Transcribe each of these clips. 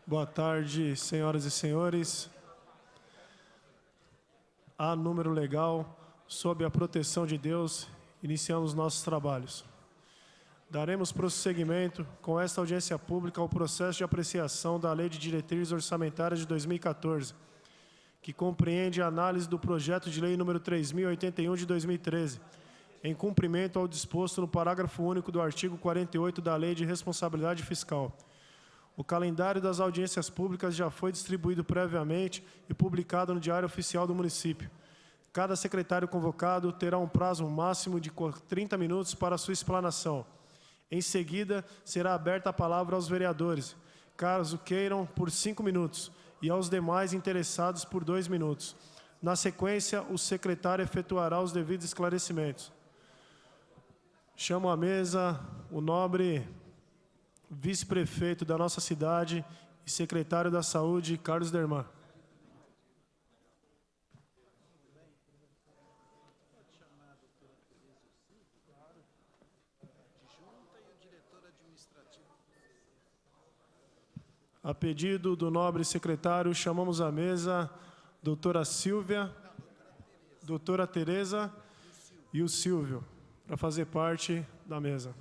Boa tarde, senhoras e senhores. A número legal, sob a proteção de Deus, iniciamos nossos trabalhos. Daremos prosseguimento com esta audiência pública ao processo de apreciação da Lei de Diretrizes Orçamentárias de 2014, que compreende a análise do projeto de lei número 3081 de 2013, em cumprimento ao disposto no parágrafo único do artigo 48 da Lei de Responsabilidade Fiscal. O calendário das audiências públicas já foi distribuído previamente e publicado no Diário Oficial do Município. Cada secretário convocado terá um prazo máximo de 30 minutos para sua explanação. Em seguida, será aberta a palavra aos vereadores, caso queiram, por 5 minutos, e aos demais interessados por 2 minutos. Na sequência, o secretário efetuará os devidos esclarecimentos. Chamo à mesa o nobre vice-prefeito da nossa cidade e secretário da Saúde, Carlos Derman. A pedido do nobre secretário, chamamos à mesa doutora Silvia, doutora Tereza e o Silvio, para fazer parte da mesa.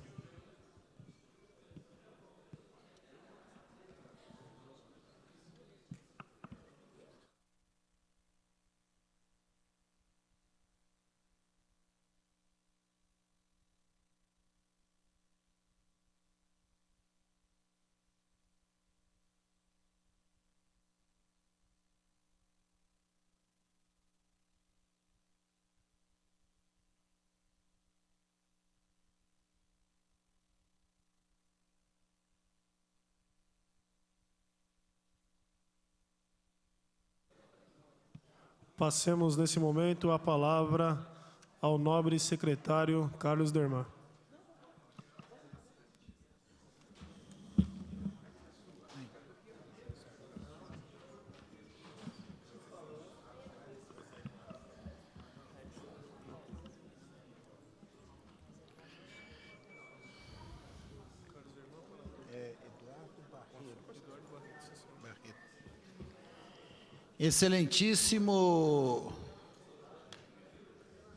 Passemos, nesse momento, a palavra ao nobre secretário Carlos Derman. Excelentíssimo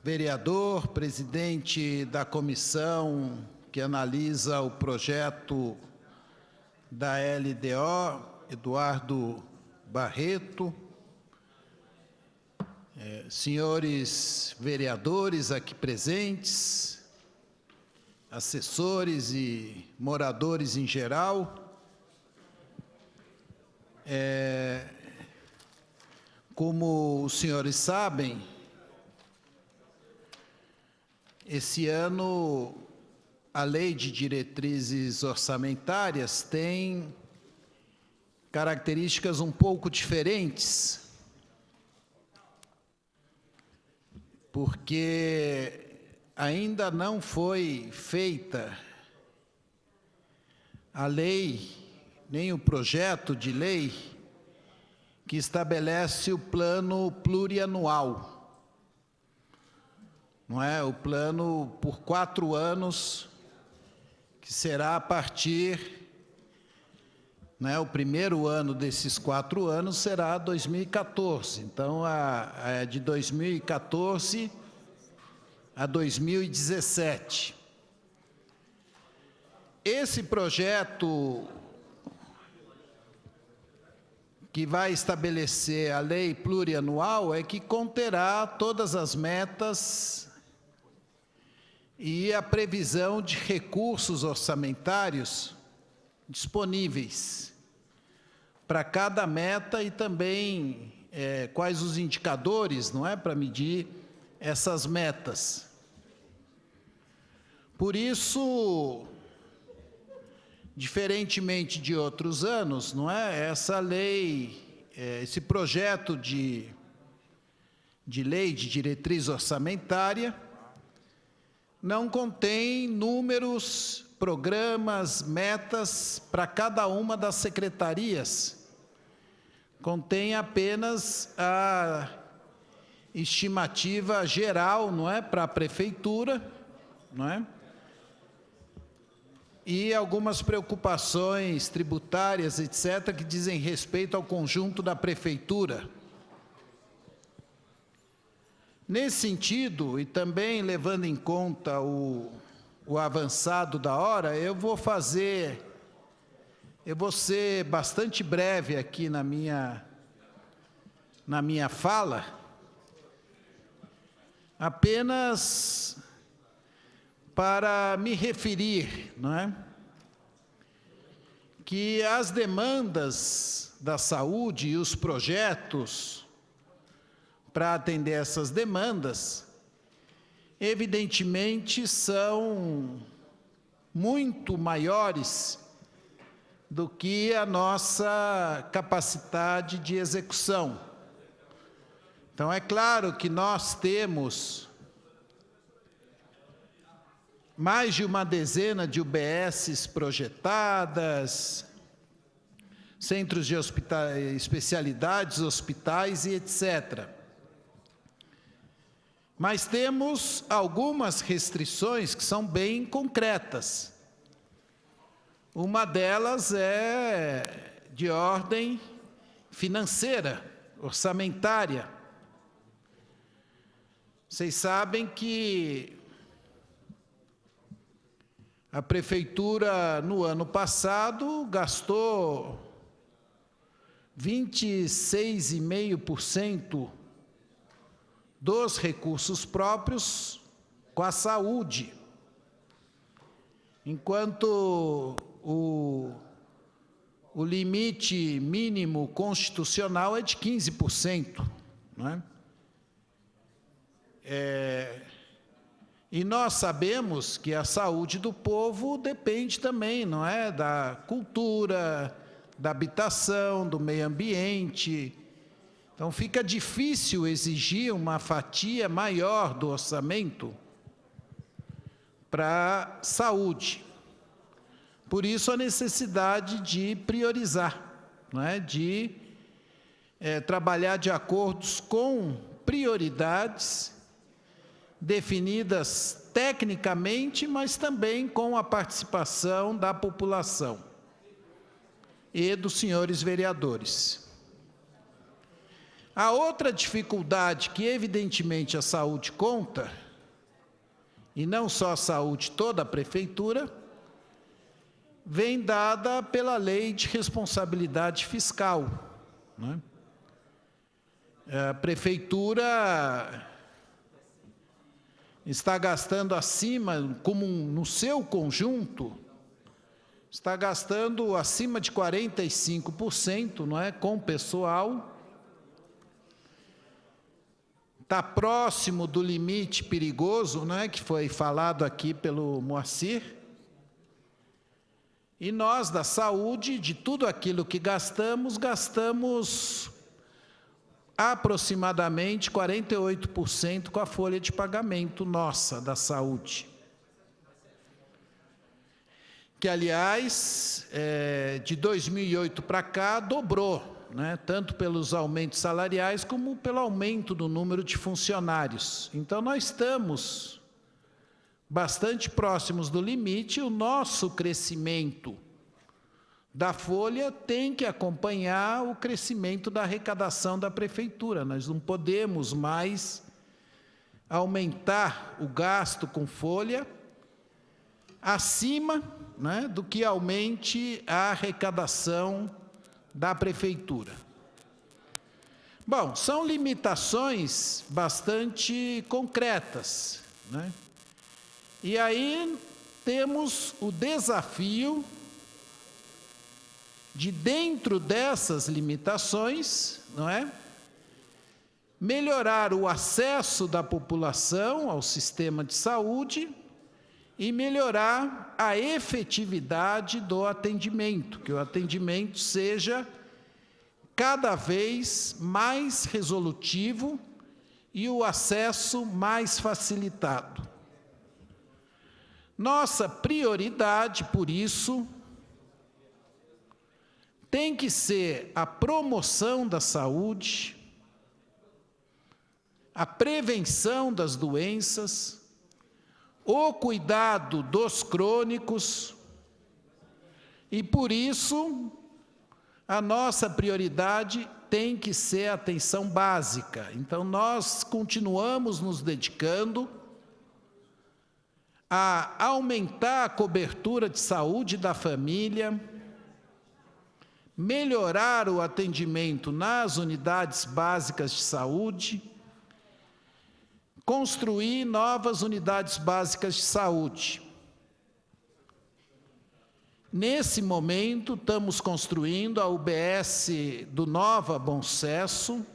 vereador, presidente da comissão que analisa o projeto da LDO, Eduardo Barreto, senhores vereadores aqui presentes, assessores e moradores em geral, como os senhores sabem, esse ano a Lei de Diretrizes Orçamentárias tem características um pouco diferentes, porque ainda não foi feita a lei, nem o projeto de lei que estabelece o plano plurianual, não é? O plano por 4 anos, que será a partir, né, o primeiro ano desses 4 anos será 2014. Então, de 2014 a 2017. Esse projeto que vai estabelecer a lei plurianual é que conterá todas as metas e a previsão de recursos orçamentários disponíveis para cada meta e também quais os indicadores, não é, para medir essas metas. Por isso, diferentemente de outros anos, não é? Essa lei, esse projeto de lei de diretriz orçamentária não contém números, programas, metas para cada uma das secretarias. Contém apenas a estimativa geral, não é, para a prefeitura, não é? e algumas preocupações tributárias, etc., que dizem respeito ao conjunto da prefeitura. Nesse sentido, e também levando em conta o avançado da hora, eu vou ser bastante breve aqui na minha fala, apenas para me referir, não é? Que as demandas da saúde e os projetos para atender essas demandas, evidentemente, são muito maiores do que a nossa capacidade de execução. Então, é claro que nós temos mais de uma dezena de UBSs projetadas, centros de especialidades, hospitais e etc. Mas temos algumas restrições que são bem concretas. Uma delas é de ordem financeira, orçamentária. Vocês sabem que a prefeitura, no ano passado, gastou 26,5% dos recursos próprios com a saúde, enquanto o limite mínimo constitucional é de 15%, não é? E nós sabemos que a saúde do povo depende também, não é? Da cultura, da habitação, do meio ambiente. Então, fica difícil exigir uma fatia maior do orçamento para a saúde. Por isso, a necessidade de priorizar, não é? De trabalhar de acordo com prioridades definidas tecnicamente, mas também com a participação da população e dos senhores vereadores. A outra dificuldade que, evidentemente, a saúde conta, e não só a saúde, toda a prefeitura, vem dada pela lei de responsabilidade fiscal, não é? A prefeitura está gastando acima, como no seu conjunto, está gastando acima de 45%, não é, com pessoal, está próximo do limite perigoso, não é, que foi falado aqui pelo Moacir, e nós da saúde, de tudo aquilo que gastamos aproximadamente 48% com a folha de pagamento nossa, da saúde. Que, aliás, de 2008 para cá, dobrou, né? Tanto pelos aumentos salariais, como pelo aumento do número de funcionários. Então, nós estamos bastante próximos do limite. O nosso crescimento da folha tem que acompanhar o crescimento da arrecadação da prefeitura. Nós não podemos mais aumentar o gasto com folha acima, né, do que aumente a arrecadação da prefeitura. Bom, são limitações bastante concretas, né? E aí temos o desafio de, dentro dessas limitações, não é? Melhorar o acesso da população ao sistema de saúde e melhorar a efetividade do atendimento, que o atendimento seja cada vez mais resolutivo e o acesso mais facilitado. Nossa prioridade, por isso, tem que ser a promoção da saúde, a prevenção das doenças, o cuidado dos crônicos, E por isso, a nossa prioridade tem que ser a atenção básica. Então, nós continuamos nos dedicando a aumentar a cobertura de saúde da família, melhorar o atendimento nas unidades básicas de saúde, construir novas unidades básicas de saúde. Nesse momento, estamos construindo a UBS do Nova Bom Sucesso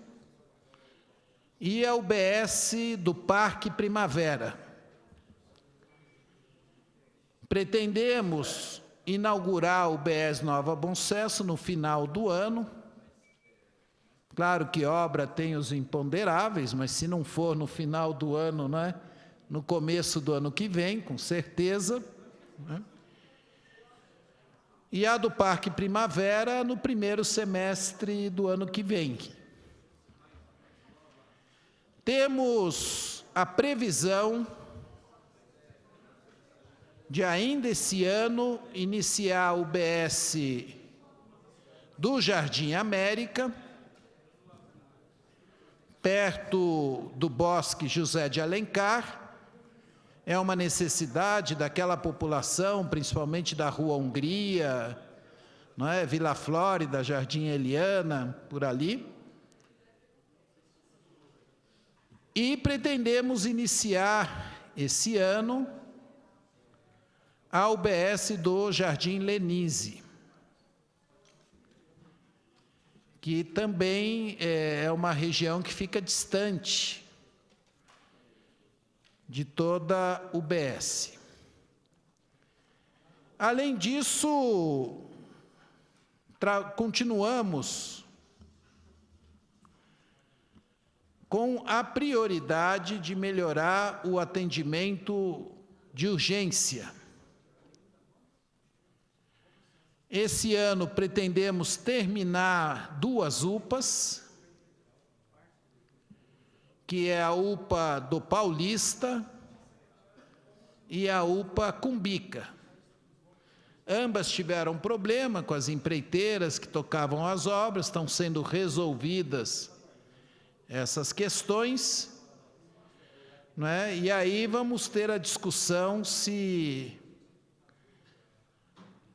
e a UBS do Parque Primavera. Pretendemos inaugurar a UBS Nova Bom Sucesso no final do ano. Claro que obra tem os imponderáveis, mas se não for no final do ano, né, no começo do ano que vem, com certeza, né? E a do Parque Primavera no primeiro semestre do ano que vem. Temos a previsão de ainda esse ano iniciar o UBS do Jardim América, perto do Bosque José de Alencar. É uma necessidade daquela população, principalmente da Rua Hungria, não é? Vila Flórida, Jardim Eliana, por ali. E pretendemos iniciar esse ano a UBS do Jardim Lenise, que também é uma região que fica distante de toda a UBS. Além disso, continuamos com a prioridade de melhorar o atendimento de urgência. Esse ano pretendemos terminar 2 UPAs, que é a UPA do Paulista e a UPA Cumbica. Ambas tiveram problema com as empreiteiras que tocavam as obras, estão sendo resolvidas essas questões, não é? E aí vamos ter a discussão se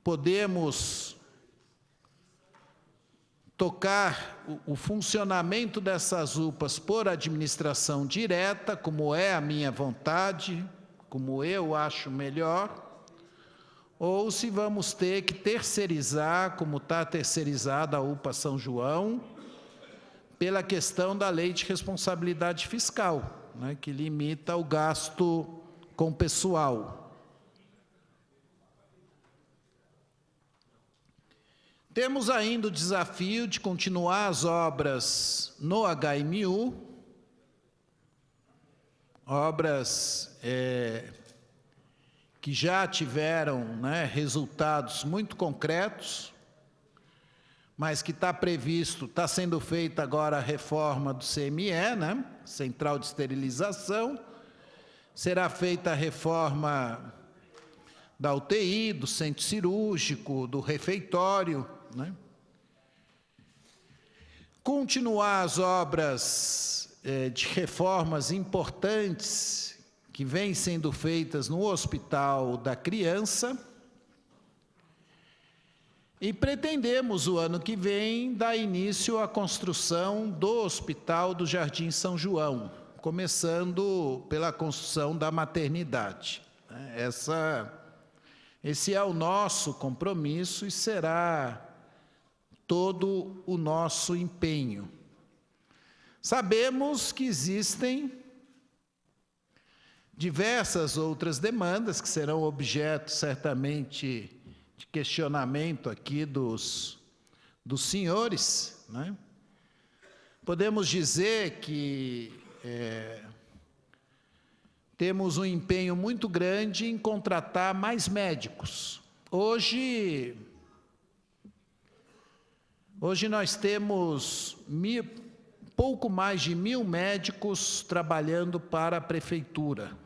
podemos tocar o funcionamento dessas UPAs por administração direta, como é a minha vontade, como eu acho melhor, ou se vamos ter que terceirizar, como está terceirizada a UPA São João, pela questão da lei de responsabilidade fiscal, né, que limita o gasto com pessoal. Temos ainda o desafio de continuar as obras no HMU, obras que já tiveram, né, resultados muito concretos, mas que está previsto, está sendo feita agora a reforma do CME, né, Central de Esterilização, será feita a reforma da UTI, do centro cirúrgico, do refeitório, né? Continuar as obras de reformas importantes que vêm sendo feitas no Hospital da Criança e pretendemos, o ano que vem, dar início à construção do Hospital do Jardim São João, começando pela construção da maternidade. Esse é o nosso compromisso e será todo o nosso empenho. Sabemos que existem diversas outras demandas que serão objeto, certamente, de questionamento aqui dos senhores, né? Podemos dizer que temos um empenho muito grande em contratar mais médicos. Hoje nós temos pouco mais de 1.000 médicos trabalhando para a prefeitura.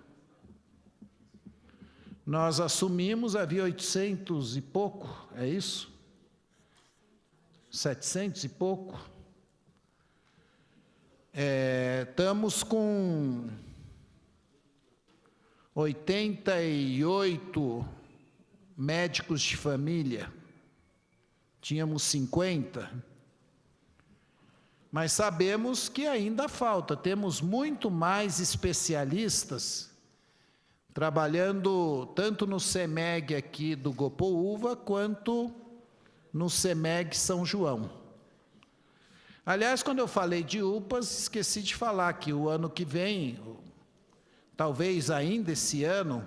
Nós assumimos, havia 800 e pouco, é isso? 700 e pouco. Estamos com 88 médicos de família. Tínhamos 50. Mas sabemos que ainda falta. Temos muito mais especialistas trabalhando tanto no CEMEG aqui do Gopoúva, quanto no CEMEG São João. Aliás, quando eu falei de UPAs, esqueci de falar que o ano que vem, talvez ainda esse ano,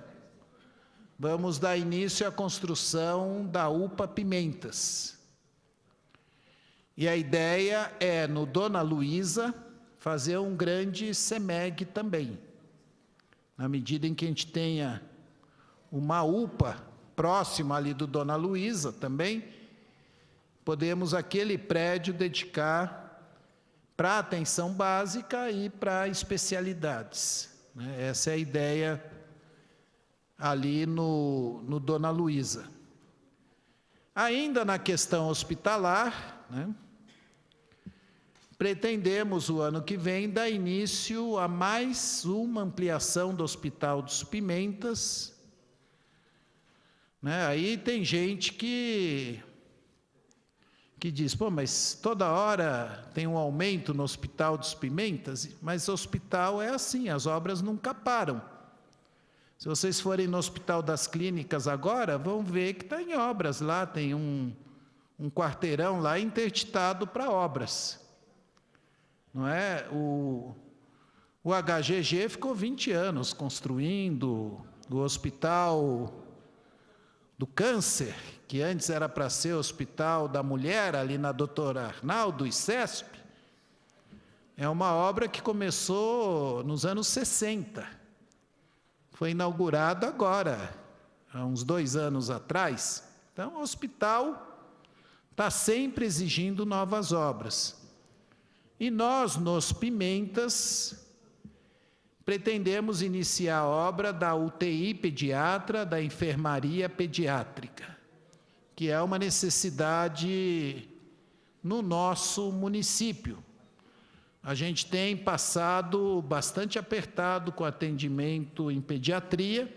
vamos dar início à construção da UPA Pimentas. E a ideia é, no Dona Luísa, fazer um grande CEMEG também. Na medida em que a gente tenha uma UPA próxima ali do Dona Luísa também, podemos aquele prédio dedicar para a atenção básica e para especialidades. Essa é a ideia ali no Dona Luísa. Ainda na questão hospitalar, pretendemos, o ano que vem, dar início a mais uma ampliação do Hospital dos Pimentas. Aí tem gente que diz, pô, mas toda hora tem um aumento no Hospital dos Pimentas, mas o hospital é assim, as obras nunca param. Se vocês forem no Hospital das Clínicas agora, vão ver que está em obras lá, tem um quarteirão lá interditado para obras. Não é? O HGG ficou 20 anos construindo o Hospital do Câncer, que antes era para ser o Hospital da Mulher, ali na Doutora Arnaldo e CESP. É uma obra que começou nos anos 60. Foi inaugurado agora, há uns 2 anos atrás. Então, o hospital está sempre exigindo novas obras. E nós, nos Pimentas, pretendemos iniciar a obra da UTI pediatra, da enfermaria pediátrica, que é uma necessidade no nosso município. A gente tem passado bastante apertado com atendimento em pediatria,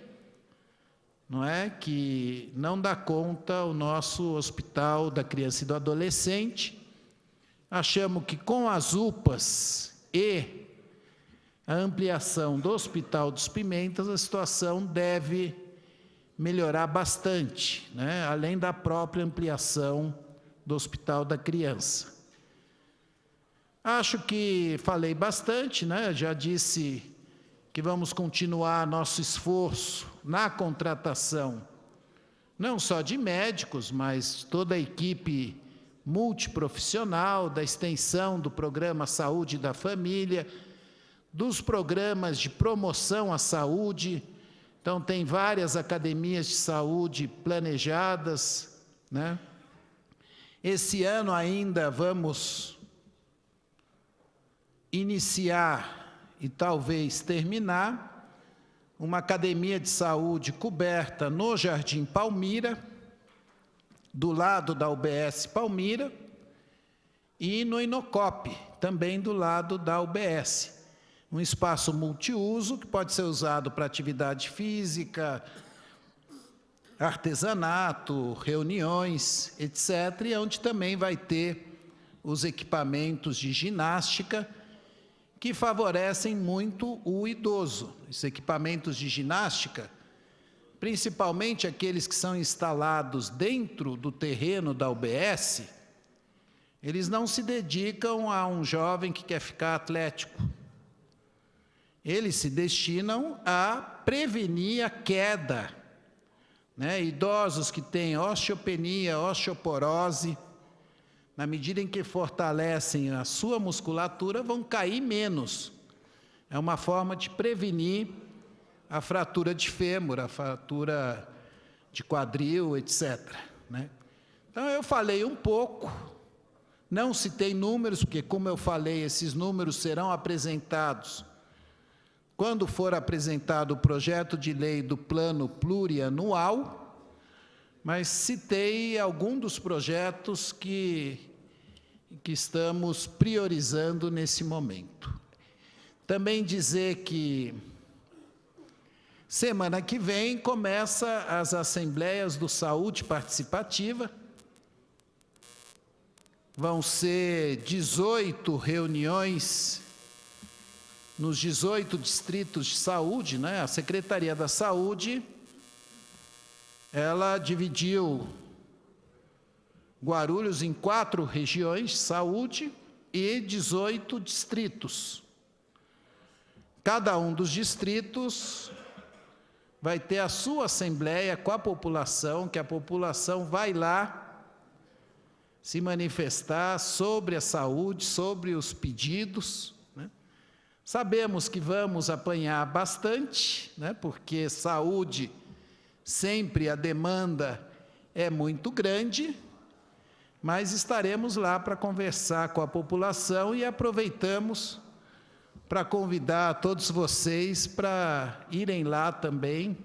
não é? Que não dá conta o nosso Hospital da Criança e do Adolescente. Achamos que com as UPAs e a ampliação do Hospital dos Pimentas, a situação deve melhorar bastante, além da própria ampliação do Hospital da Criança. Acho que falei bastante, já disse que vamos continuar nosso esforço na contratação, não só de médicos, mas toda a equipe multiprofissional, da extensão do programa Saúde da Família, dos programas de promoção à saúde. Então, tem várias academias de saúde planejadas. Esse ano ainda vamos iniciar e talvez terminar uma academia de saúde coberta no Jardim Palmira, do lado da UBS Palmira, e no Inocop, também do lado da UBS. Um espaço multiuso que pode ser usado para atividade física, artesanato, reuniões, etc., e onde também vai ter os equipamentos de ginástica que favorecem muito o idoso. Os equipamentos de ginástica, principalmente aqueles que são instalados dentro do terreno da UBS, eles não se dedicam a um jovem que quer ficar atlético. Eles se destinam a prevenir a queda. Idosos que têm osteopenia, osteoporose, na medida em que fortalecem a sua musculatura, vão cair menos. É uma forma de prevenir a fratura de fêmur, a fratura de quadril, etc. Então, eu falei um pouco, não citei números, porque, como eu falei, esses números serão apresentados quando for apresentado o projeto de lei do plano plurianual, mas citei algum dos projetos que estamos priorizando nesse momento. Também dizer que semana que vem começa as assembleias do Saúde Participativa. Vão ser 18 reuniões nos 18 distritos de saúde, né? A Secretaria da Saúde, ela dividiu Guarulhos em 4 regiões de saúde e 18 distritos. Cada um dos distritos vai ter a sua assembleia com a população, que a população vai lá se manifestar sobre a saúde, sobre os pedidos, né? Sabemos que vamos apanhar bastante, né? Porque saúde, sempre a demanda é muito grande, mas estaremos lá para conversar com a população e aproveitamos para convidar todos vocês para irem lá também,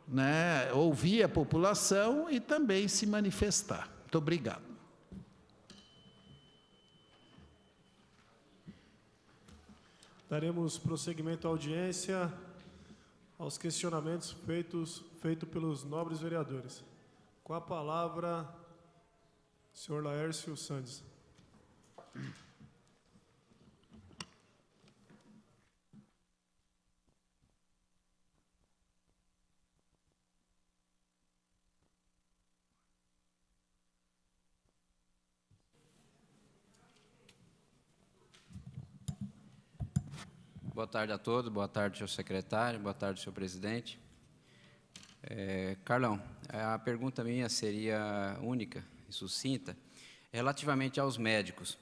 né? Ouvir a população e também se manifestar. Muito obrigado. Daremos prosseguimento à audiência aos questionamentos feitos pelos nobres vereadores. Com a palavra, senhor Laércio Sandes. Boa tarde a todos, boa tarde, senhor secretário, boa tarde, senhor presidente. Carlão, a pergunta minha seria única e sucinta. Relativamente aos médicos,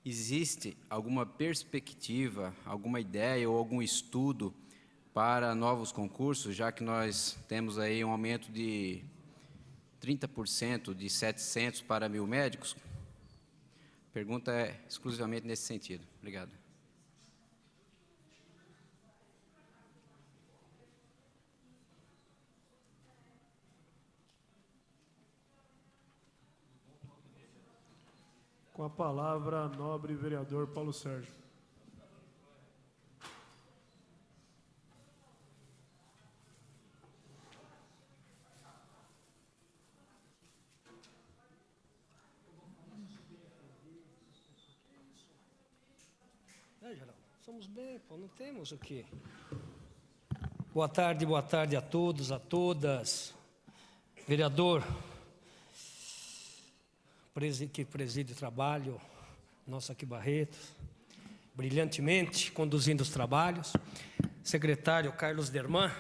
existe alguma perspectiva, alguma ideia ou algum estudo para novos concursos, já que nós temos aí um aumento de 30% de 700 para 1.000 médicos? A pergunta é exclusivamente nesse sentido. Obrigado. Com a palavra, nobre vereador Paulo Sérgio. Geraldo, somos bem, pô, não temos o quê? Boa tarde a todos, a todas. Vereador, que preside o trabalho, nosso aqui Barreto, brilhantemente conduzindo os trabalhos. Secretário Carlos Derman,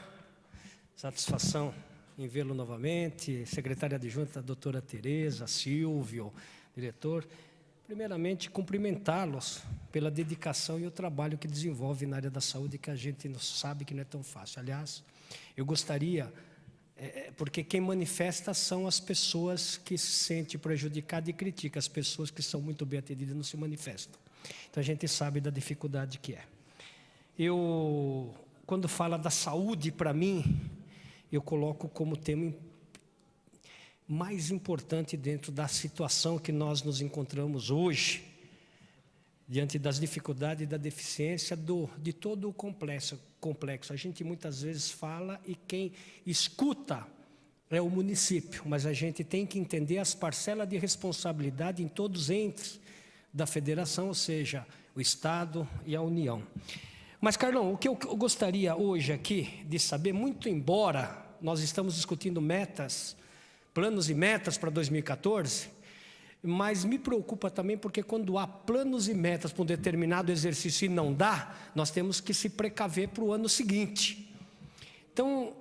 satisfação em vê-lo novamente. Secretária adjunta, doutora Tereza, Silvio, diretor. Primeiramente, cumprimentá-los pela dedicação e o trabalho que desenvolve na área da saúde, que a gente não sabe que não é tão fácil. Aliás, eu gostaria... porque quem manifesta são as pessoas que se sentem prejudicadas e criticam. As pessoas que são muito bem atendidas não se manifestam. Então, a gente sabe da dificuldade que é. Quando fala da saúde, para mim, eu coloco como tema mais importante dentro da situação que nós nos encontramos hoje, diante das dificuldades e da deficiência de todo o complexo. A gente muitas vezes fala e quem escuta é o município, mas a gente tem que entender as parcelas de responsabilidade em todos os entes da federação, ou seja, o Estado e a União. Mas, Carlão, o que eu gostaria hoje aqui de saber, muito embora nós estamos discutindo metas, planos e metas para 2014, mas me preocupa também porque quando há planos e metas para um determinado exercício e não dá, nós temos que se precaver para o ano seguinte. Então,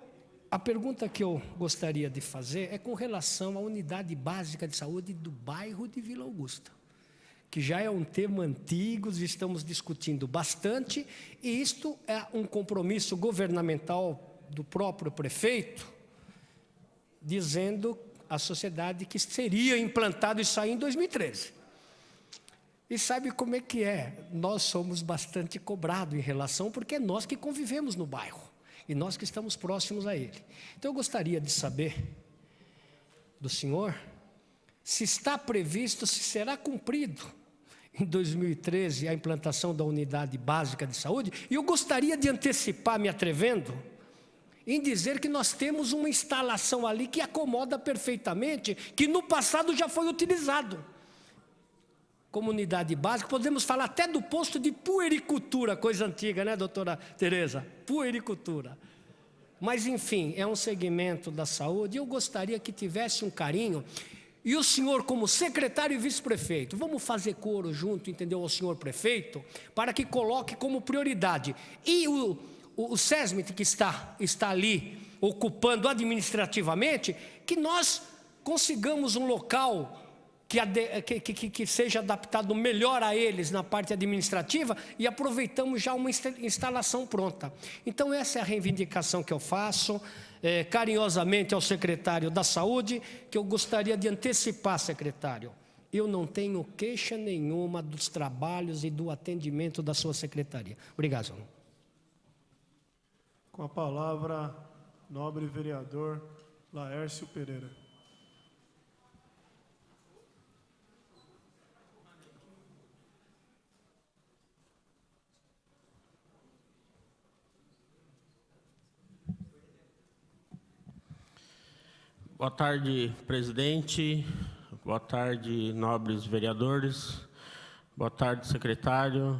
a pergunta que eu gostaria de fazer é com relação à unidade básica de saúde do bairro de Vila Augusta, que já é um tema antigo, estamos discutindo bastante, e isto é um compromisso governamental do próprio prefeito, dizendo à sociedade que seria implantado isso aí em 2013. E sabe como é que é? Nós somos bastante cobrados em relação, porque é nós que convivemos no bairro, e nós que estamos próximos a ele. Então eu gostaria de saber do senhor se está previsto, se será cumprido em 2013 a implantação da unidade básica de saúde. E eu gostaria de antecipar, me atrevendo, em dizer que nós temos uma instalação ali que acomoda perfeitamente, que no passado já foi utilizado como unidade básica. Podemos falar até do posto de puericultura, coisa antiga, né, doutora Tereza? Puericultura. Mas, enfim, é um segmento da saúde. Eu gostaria que tivesse um carinho. E o senhor, como secretário e vice-prefeito, vamos fazer coro junto, entendeu, ao senhor prefeito, para que coloque como prioridade. E o SESMIT, que está ali ocupando administrativamente, que nós consigamos um local que seja adaptado melhor a eles na parte administrativa, e aproveitamos já uma instalação pronta. Então essa é a reivindicação que eu faço, carinhosamente ao secretário da Saúde, que eu gostaria de antecipar, secretário. Eu não tenho queixa nenhuma dos trabalhos e do atendimento da sua secretaria. Obrigado, senhor. Com a palavra, nobre vereador Laércio Pereira. Boa tarde, presidente. Boa tarde, nobres vereadores. Boa tarde, secretário.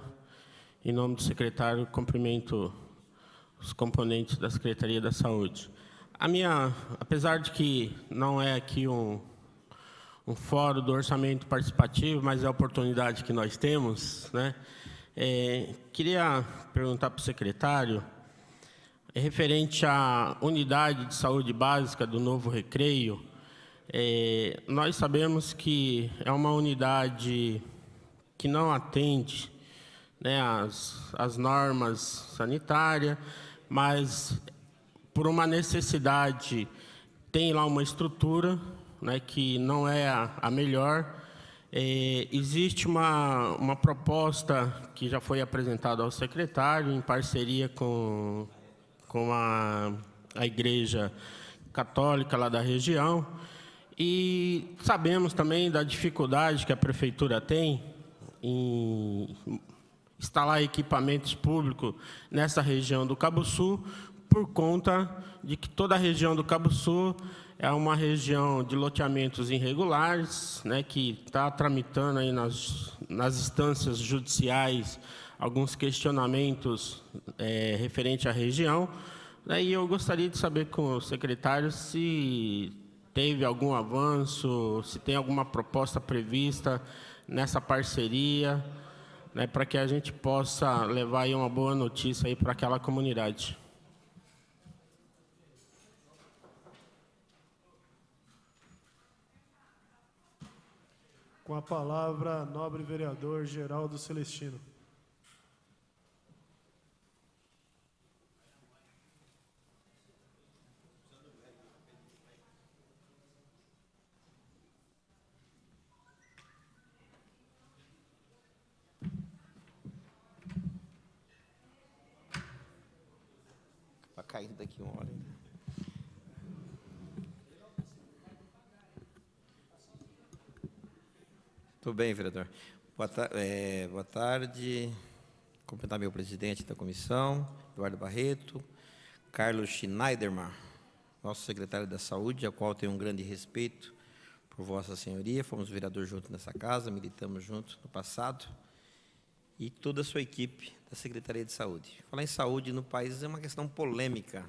Em nome do secretário, cumprimento os componentes da Secretaria da Saúde. Apesar de que não é aqui um fórum do orçamento participativo, mas é a oportunidade que nós temos, né? Queria perguntar para o secretário, referente à unidade de saúde básica do Novo Recreio. Nós sabemos que é uma unidade que não atende, né, as normas sanitárias, mas por uma necessidade tem lá uma estrutura, né, que não é a melhor. Existe uma proposta que já foi apresentada ao secretário em parceria com a Igreja Católica lá da região, e sabemos também da dificuldade que a Prefeitura tem em instalar equipamentos públicos nessa região do Cabo Sul, por conta de que toda a região do Cabo Sul é uma região de loteamentos irregulares, né, que está tramitando aí nas instâncias judiciais alguns questionamentos referente à região. Daí eu gostaria de saber com o secretário se teve algum avanço, se tem alguma proposta prevista nessa parceria, né, para que a gente possa levar aí uma boa notícia aí para aquela comunidade. Com a palavra, nobre vereador Geraldo Celestino. Para cair daqui uma hora. Tudo bem, vereador. Boa tarde. Cumprimentar meu presidente da comissão, Eduardo Barreto, Carlos Schneiderman, nosso secretário da Saúde, ao qual tenho um grande respeito por Vossa Senhoria. Fomos vereadores juntos nessa casa, militamos juntos no passado, e toda a sua equipe da Secretaria de Saúde. Falar em saúde no país é uma questão polêmica.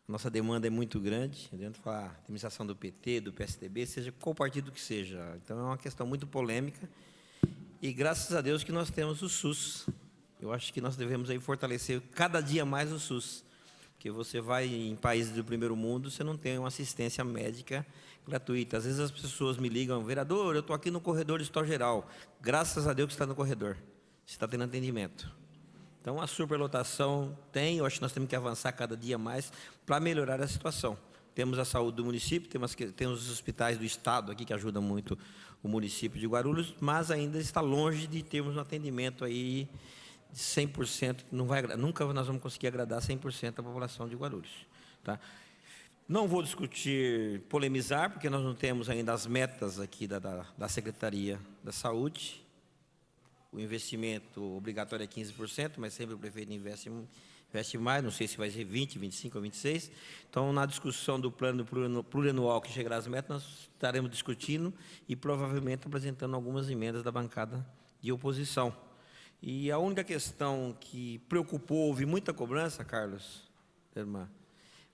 Nossa demanda é muito grande, adianta falar da administração do PT, do PSDB, seja qual partido que seja. Então, é uma questão muito polêmica, e graças a Deus que nós temos o SUS. Eu acho que nós devemos aí fortalecer cada dia mais o SUS, porque você vai em países do primeiro mundo, você não tem uma assistência médica gratuita. Às vezes as pessoas me ligam, vereador, eu estou aqui no corredor do Hospital Geral. Graças a Deus que está no corredor, você está tendo atendimento. Então, a superlotação eu acho que nós temos que avançar cada dia mais para melhorar a situação. Temos a saúde do município, temos os hospitais do Estado aqui que ajudam muito o município de Guarulhos, mas ainda está longe de termos um atendimento aí de 100%, nunca nós vamos conseguir agradar 100% a população de Guarulhos. Tá? Não vou discutir, polemizar, porque nós não temos ainda as metas aqui da Secretaria da Saúde. O investimento obrigatório é 15%, mas sempre o prefeito investe mais, não sei se vai ser 20, 25 ou 26. Então, na discussão do plano plurianual que chegará às metas, nós estaremos discutindo e provavelmente apresentando algumas emendas da bancada de oposição. E a única questão que preocupou, houve muita cobrança, Carlos, irmã,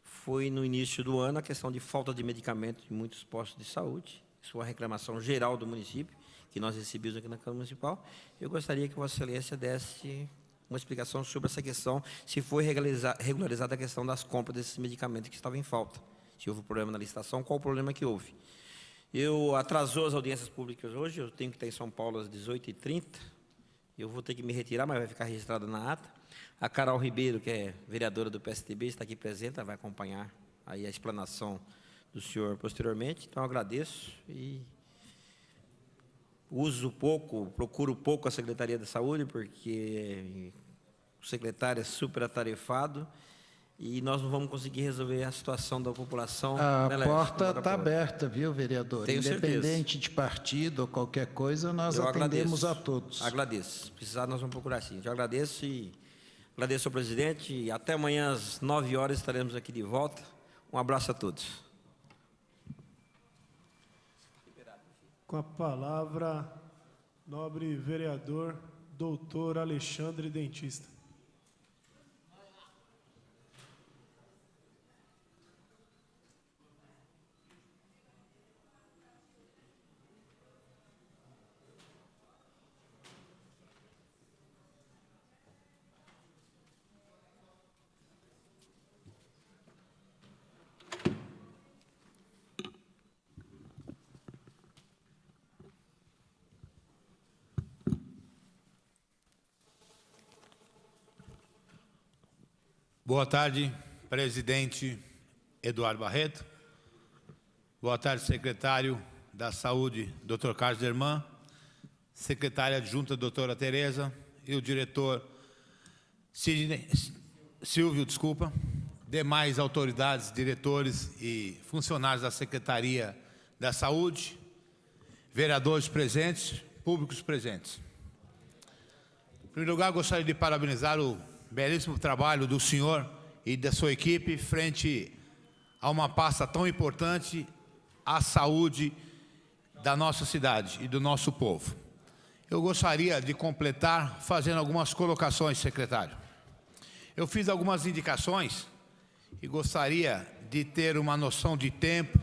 foi no início do ano a questão de falta de medicamentos em muitos postos de saúde. Isso foi uma reclamação geral do município, que nós recebemos aqui na Câmara Municipal. Eu gostaria que Vossa Excelência desse uma explicação sobre essa questão, se foi regularizada a questão das compras desses medicamentos que estavam em falta. Se houve problema na licitação, qual o problema que houve? Atrasou as audiências públicas hoje, eu tenho que estar em São Paulo às 18h30, eu vou ter que me retirar, mas vai ficar registrado na ata. A Carol Ribeiro, que é vereadora do PSDB, está aqui presente, ela vai acompanhar aí a explanação do senhor posteriormente. Então, eu agradeço e procuro pouco a Secretaria da Saúde, porque o secretário é super atarefado e nós não vamos conseguir resolver a situação da população. A porta está aberta, viu, vereador? Tenho Independente certeza. de partido ou qualquer coisa, nós Eu atendemos agradeço. a todos. Agradeço. Se precisar, nós vamos procurar sim. Eu agradeço e agradeço ao presidente. E até amanhã às 9 horas estaremos aqui de volta. Um abraço a todos. Com a palavra, nobre vereador, doutor Alexandre Dentista. Boa tarde, presidente Eduardo Barreto. Boa tarde, secretário da Saúde, Dr. Carlos Derman, secretária adjunta, doutora Tereza, e o diretor Silvio, demais autoridades, diretores e funcionários da Secretaria da Saúde, vereadores presentes, públicos presentes. Em primeiro lugar, gostaria de parabenizar o belíssimo trabalho do senhor e da sua equipe frente a uma pasta tão importante, a saúde da nossa cidade e do nosso povo. Eu gostaria de completar fazendo algumas colocações, secretário. Eu fiz algumas indicações e gostaria de ter uma noção de tempo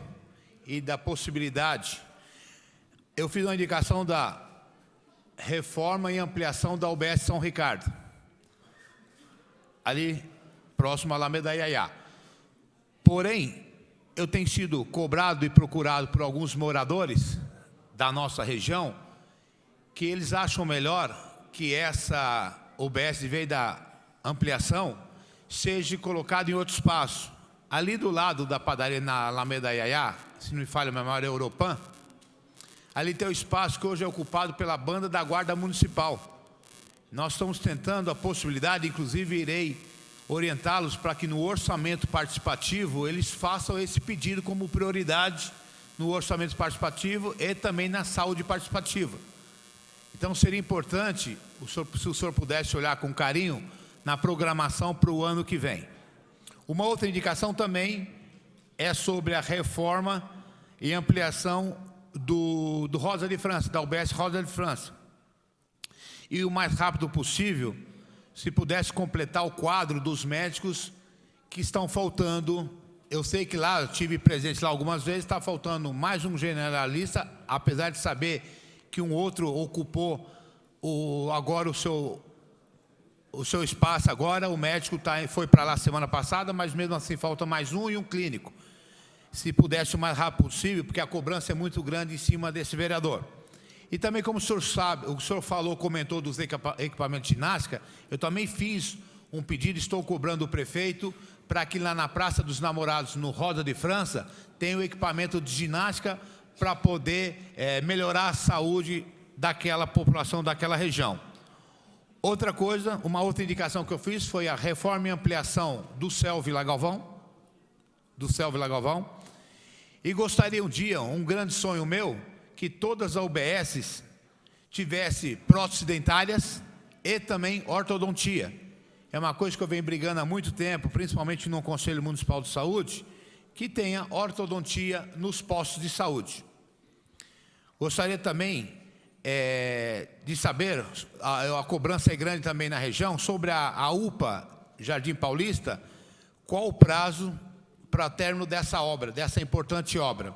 e da possibilidade. Eu fiz uma indicação da reforma e ampliação da UBS São Ricardo, ali próximo à Alameda Iaiá. Porém, eu tenho sido cobrado e procurado por alguns moradores da nossa região que eles acham melhor que essa UBS, em vez da ampliação, seja colocada em outro espaço. Ali do lado da padaria na Alameda Iaiá, se não me falha a memória, é Europan, ali tem o espaço que hoje é ocupado pela banda da Guarda Municipal. Nós estamos tentando a possibilidade, inclusive irei orientá-los para que no orçamento participativo eles façam esse pedido como prioridade no orçamento participativo e também na saúde participativa. Então seria importante, se o senhor pudesse olhar com carinho na programação para o ano que vem. Uma outra indicação também é sobre a reforma e ampliação do Rosa de França, da UBS Rosa de França. E o mais rápido possível, se pudesse completar o quadro dos médicos que estão faltando. Eu sei que lá, eu tive presente lá algumas vezes, está faltando mais um generalista, apesar de saber que um outro ocupou agora o seu espaço agora, o médico foi para lá semana passada, mas mesmo assim falta mais um e um clínico. Se pudesse o mais rápido possível, porque a cobrança é muito grande em cima desse vereador. E também, como o senhor sabe, o senhor comentou dos equipamentos de ginástica, eu também fiz um pedido, estou cobrando o prefeito para que lá na Praça dos Namorados, no Roda de França, tenha o equipamento de ginástica para poder melhorar a saúde daquela população, daquela região. Outra coisa, uma outra indicação que eu fiz foi a reforma e ampliação do CEL Vila Galvão, e gostaria um dia, um grande sonho meu, que todas as UBSs tivessem próteses dentárias e também ortodontia. É uma coisa que eu venho brigando há muito tempo, principalmente no Conselho Municipal de Saúde, que tenha ortodontia nos postos de saúde. Gostaria também de saber, a cobrança é grande também na região, sobre a UPA Jardim Paulista, qual o prazo para o término dessa obra, dessa importante obra.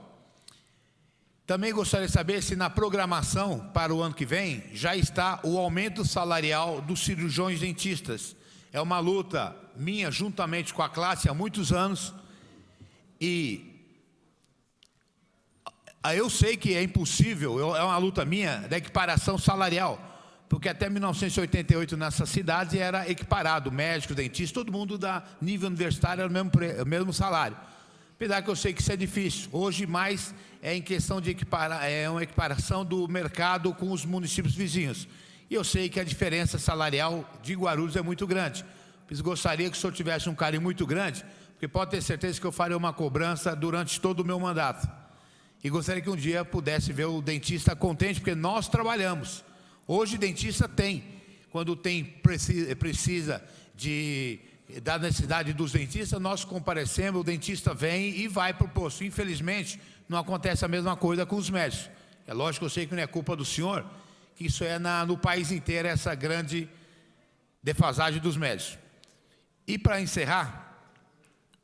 Também gostaria de saber se na programação para o ano que vem já está o aumento salarial dos cirurgiões dentistas. É uma luta minha, juntamente com a classe, há muitos anos, e eu sei que é impossível, é uma luta minha, da equiparação salarial, porque até 1988 nessa cidade era equiparado, médico, dentista, todo mundo da nível universitário era o mesmo salário. Apesar que eu sei que isso é difícil. Hoje mais é em questão de equiparar, é uma equiparação do mercado com os municípios vizinhos. E eu sei que a diferença salarial de Guarulhos é muito grande. Mas gostaria que o senhor tivesse um carinho muito grande, porque pode ter certeza que eu farei uma cobrança durante todo o meu mandato. E gostaria que um dia pudesse ver o dentista contente, porque nós trabalhamos. Hoje dentista tem. Quando precisa da necessidade dos dentistas, nós comparecemos, o dentista vem e vai para o posto. Infelizmente, não acontece a mesma coisa com os médicos. É lógico que eu sei que não é culpa do senhor, que isso é no país inteiro, essa grande defasagem dos médicos. E para encerrar,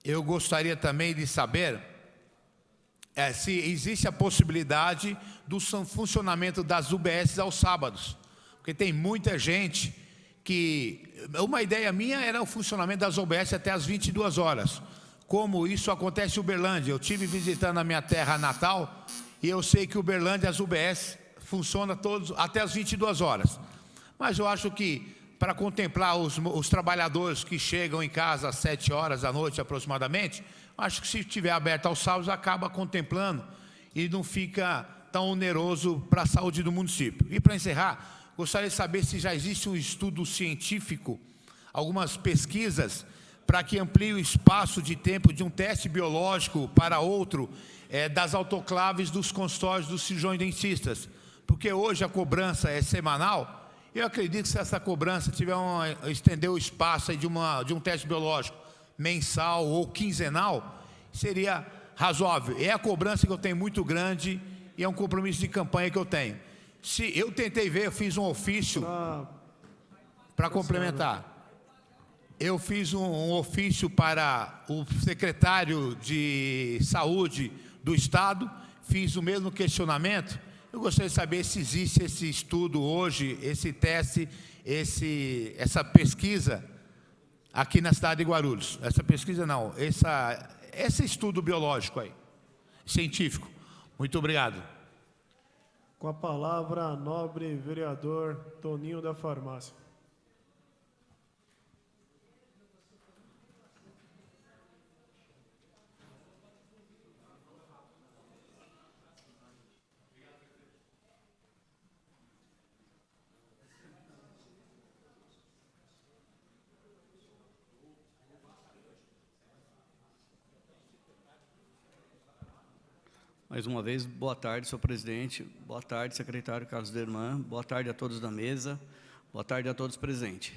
eu gostaria também de saber se existe a possibilidade do funcionamento das UBS aos sábados, porque tem muita gente que... Uma ideia minha era o funcionamento das UBS até as 22 horas, como isso acontece em Uberlândia. Eu estive visitando a minha terra natal e eu sei que Uberlândia, as UBS funcionam todos até as 22 horas. Mas eu acho que para contemplar os trabalhadores que chegam em casa às 7 horas da noite aproximadamente, acho que se estiver aberto aos sábados, acaba contemplando e não fica tão oneroso para a saúde do município. E para encerrar, gostaria de saber se já existe um estudo científico, algumas pesquisas, para que amplie o espaço de tempo de um teste biológico para outro, das autoclaves dos consultórios dos cirurgiões dentistas. Porque hoje a cobrança é semanal, eu acredito que se essa cobrança tiver estender o espaço aí de um teste biológico mensal ou quinzenal, seria razoável. É a cobrança que eu tenho muito grande e é um compromisso de campanha que eu tenho. Se eu tentei ver, eu fiz um ofício para complementar. Eu fiz um ofício para o secretário de Saúde do Estado, fiz o mesmo questionamento. Eu gostaria de saber se existe esse estudo hoje, esse teste, essa pesquisa aqui na cidade de Guarulhos. Essa pesquisa não, esse estudo biológico aí, científico. Muito obrigado. Com a palavra, nobre vereador Toninho da Farmácia. Mais uma vez, boa tarde, senhor presidente, boa tarde, secretário Carlos Derman, boa tarde a todos da mesa, boa tarde a todos presentes.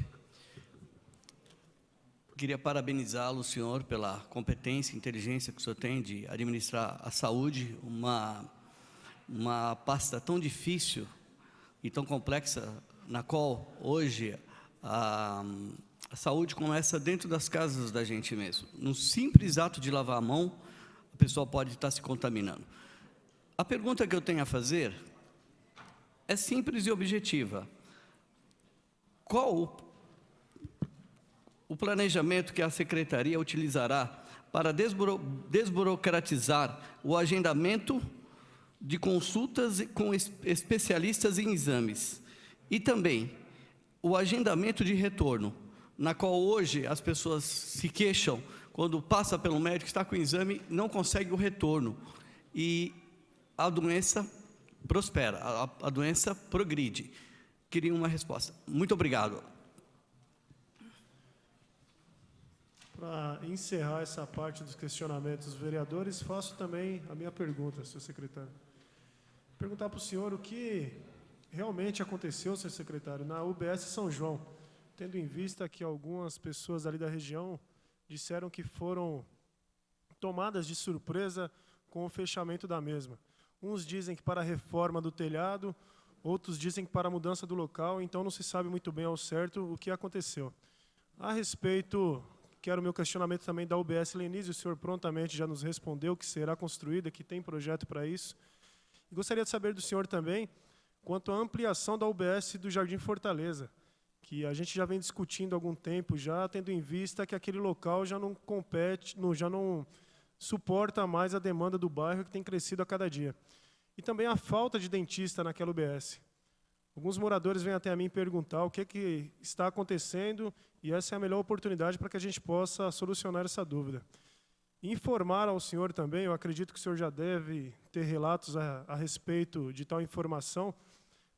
Queria parabenizá-lo, senhor, pela competência e inteligência que o senhor tem de administrar a saúde, uma pasta tão difícil e tão complexa, na qual hoje a saúde começa dentro das casas da gente mesmo. No simples ato de lavar a mão, a pessoa pode estar se contaminando. A pergunta que eu tenho a fazer é simples e objetiva. Qual o planejamento que a Secretaria utilizará para desburocratizar o agendamento de consultas com especialistas em exames e também o agendamento de retorno na qual hoje as pessoas se queixam, quando passa pelo médico, está com o exame, não consegue o retorno. E a doença prospera, a doença progride. Queria uma resposta. Muito obrigado. Para encerrar essa parte dos questionamentos dos vereadores, faço também a minha pergunta, senhor secretário. Perguntar para o senhor o que realmente aconteceu, senhor secretário, na UBS São João, tendo em vista que algumas pessoas ali da região disseram que foram tomadas de surpresa com o fechamento da mesma. Uns dizem que para a reforma do telhado, outros dizem que para a mudança do local, então não se sabe muito bem ao certo o que aconteceu. A respeito, quero o meu questionamento também da UBS Lenísio, o senhor prontamente já nos respondeu que será construída, que tem projeto para isso. E gostaria de saber do senhor também quanto à ampliação da UBS do Jardim Fortaleza, que a gente já vem discutindo há algum tempo, já tendo em vista que aquele local já não compete, já não suporta mais a demanda do bairro, que tem crescido a cada dia. E também a falta de dentista naquela UBS. Alguns moradores vêm até a mim perguntar o que está acontecendo, e essa é a melhor oportunidade para que a gente possa solucionar essa dúvida. Informar ao senhor também, eu acredito que o senhor já deve ter relatos a respeito de tal informação,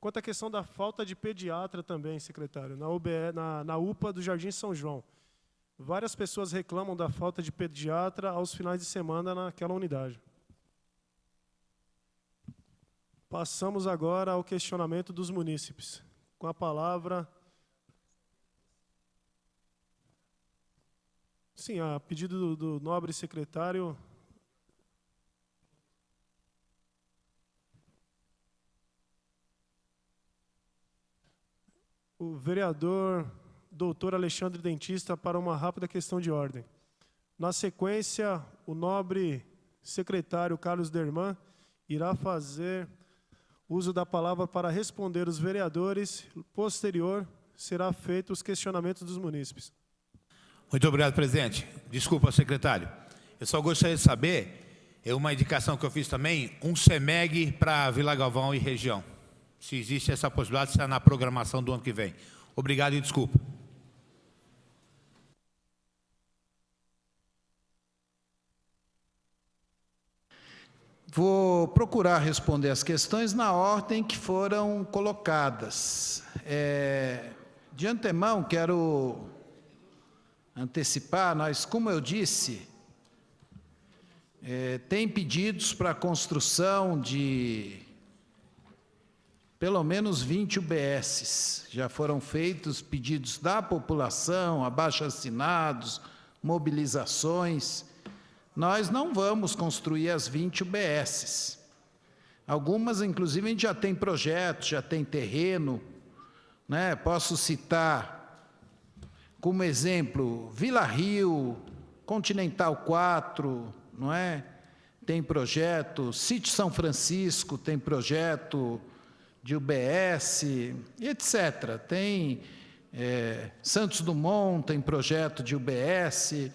quanto à questão da falta de pediatra também, secretário, na UPA do Jardim São João. Várias pessoas reclamam da falta de pediatra aos finais de semana naquela unidade. Passamos agora ao questionamento dos munícipes. Com a palavra... Sim, a pedido do nobre secretário... O vereador doutor Alexandre Dentista para uma rápida questão de ordem. Na sequência, o nobre secretário Carlos Derman irá fazer uso da palavra para responder os vereadores. Posterior, será feito os questionamentos dos munícipes. Muito obrigado, presidente. Desculpa, secretário. Eu só gostaria de saber, uma indicação que eu fiz também, um CEMEG para Vila Galvão e região. Se existe essa possibilidade, se está na programação do ano que vem. Obrigado e desculpa. Vou procurar responder as questões na ordem que foram colocadas. De antemão, quero antecipar, como eu disse, tem pedidos para a construção de pelo menos 20 UBSs. Já foram feitos pedidos da população, abaixo-assinados, mobilizações. Nós não vamos construir as 20 UBSs. Algumas, inclusive, a gente já tem projetos, já tem terreno, né? Posso citar, como exemplo, Vila Rio, Continental 4, não é? Tem projeto, Sítio São Francisco tem projeto de UBS, etc. Tem Santos Dumont tem projeto de UBS.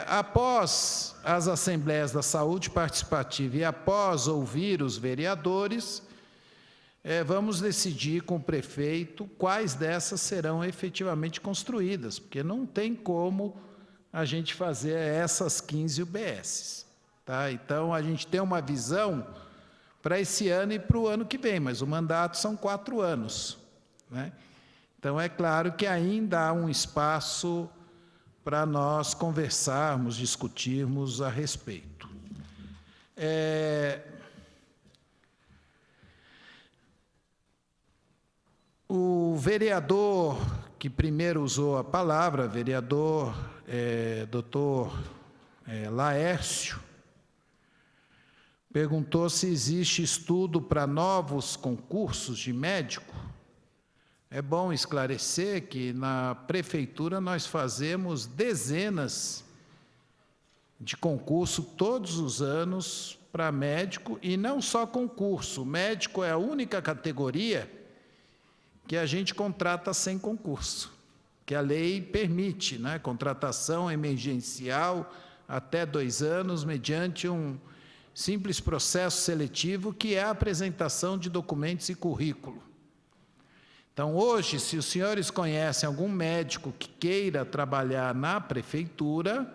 Após as assembleias da saúde participativa e após ouvir os vereadores, vamos decidir com o prefeito quais dessas serão efetivamente construídas, porque não tem como a gente fazer essas 15 UBSs. Tá? Então, a gente tem uma visão para esse ano e para o ano que vem, mas o mandato são 4 anos. Né? Então, é claro que ainda há um espaço para nós conversarmos, discutirmos a respeito. O vereador que primeiro usou a palavra, vereador doutor Laércio, perguntou se existe estudo para novos concursos de médico. É bom esclarecer que na prefeitura nós fazemos dezenas de concursos todos os anos para médico, e não só concurso. O médico é a única categoria que a gente contrata sem concurso, que a lei permite, né? Contratação emergencial até 2 anos, mediante um simples processo seletivo, que é a apresentação de documentos e currículo. Então, hoje, se os senhores conhecem algum médico que queira trabalhar na prefeitura,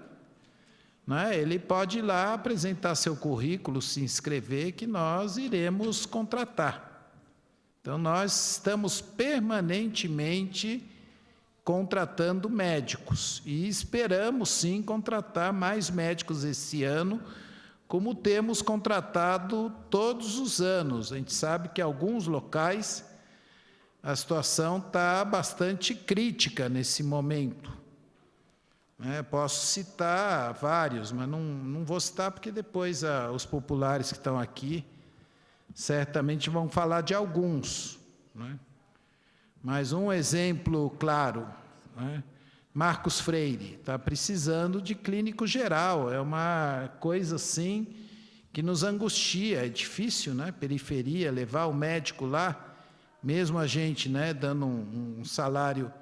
né, ele pode ir lá apresentar seu currículo, se inscrever, que nós iremos contratar. Então, nós estamos permanentemente contratando médicos e esperamos, sim, contratar mais médicos esse ano, como temos contratado todos os anos. A gente sabe que em alguns locais a situação está bastante crítica nesse momento. Posso citar vários, mas não vou citar porque depois os populares que estão aqui certamente vão falar de alguns. Mas um exemplo claro, Marcos Freire está precisando de clínico geral, é uma coisa assim que nos angustia, é difícil, periferia, levar o médico lá, mesmo a gente dando um salário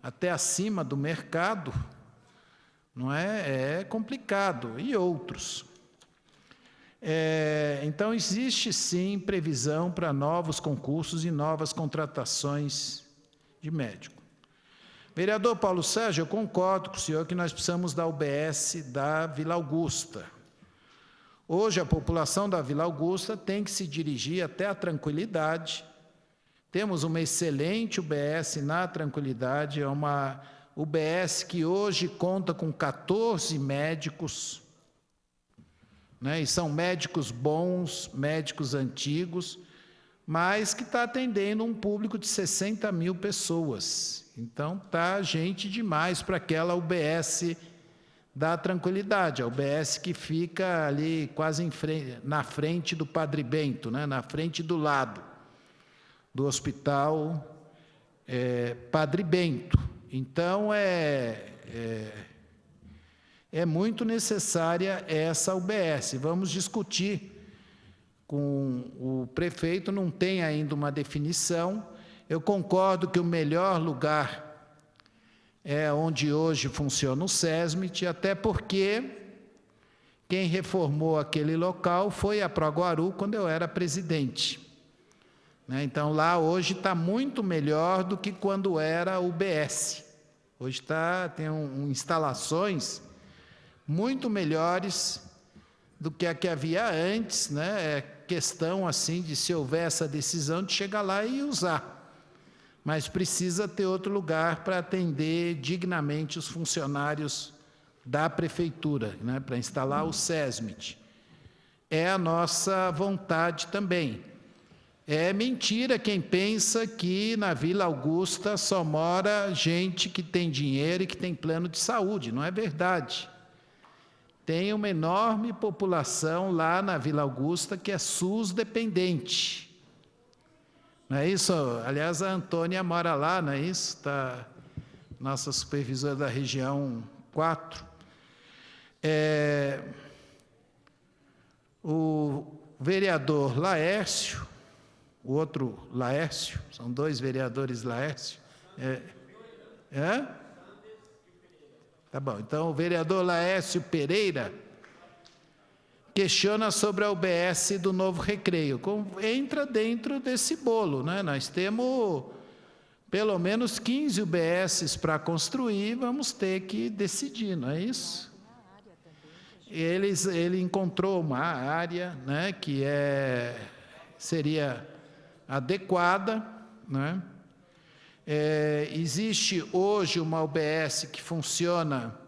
até acima do mercado, não é? É complicado, e outros. Então, existe sim previsão para novos concursos e novas contratações de médico. Vereador Paulo Sérgio, eu concordo com o senhor que nós precisamos da UBS da Vila Augusta. Hoje, a população da Vila Augusta tem que se dirigir até a Tranquilidade. Temos uma excelente UBS na Tranquilidade, é uma UBS que hoje conta com 14 médicos, e são médicos bons, médicos antigos, mas que está atendendo um público de 60 mil pessoas. Então, está gente demais para aquela UBS da Tranquilidade, a UBS que fica ali quase na frente do Padre Bento, na frente do lado do Hospital Padre Bento. Então, é muito necessária essa UBS. Vamos discutir com o prefeito, não tem ainda uma definição. Eu concordo que o melhor lugar é onde hoje funciona o SESMIT, até porque quem reformou aquele local foi a Proguaru, quando eu era presidente. Então, lá hoje está muito melhor do que quando era o UBS. Hoje tem instalações muito melhores do que a que havia antes, É questão assim de, se houver essa decisão, de chegar lá e usar. Mas precisa ter outro lugar para atender dignamente os funcionários da prefeitura, para instalar o SESMIT. É a nossa vontade também. É mentira quem pensa que na Vila Augusta só mora gente que tem dinheiro e que tem plano de saúde. Não é verdade. Tem uma enorme população lá na Vila Augusta que é SUS dependente. Não é isso? Aliás, a Antônia mora lá, não é isso? Nossa supervisora da região 4. O vereador Laércio, o outro Laércio, são dois vereadores Laércio. Tá bom, então o vereador Laércio Pereira questiona sobre a UBS do Novo Recreio. Entra dentro desse bolo, Nós temos pelo menos 15 UBSs para construir, vamos ter que decidir, não é isso? Ele encontrou uma área, que seria adequada, existe hoje uma UBS que funciona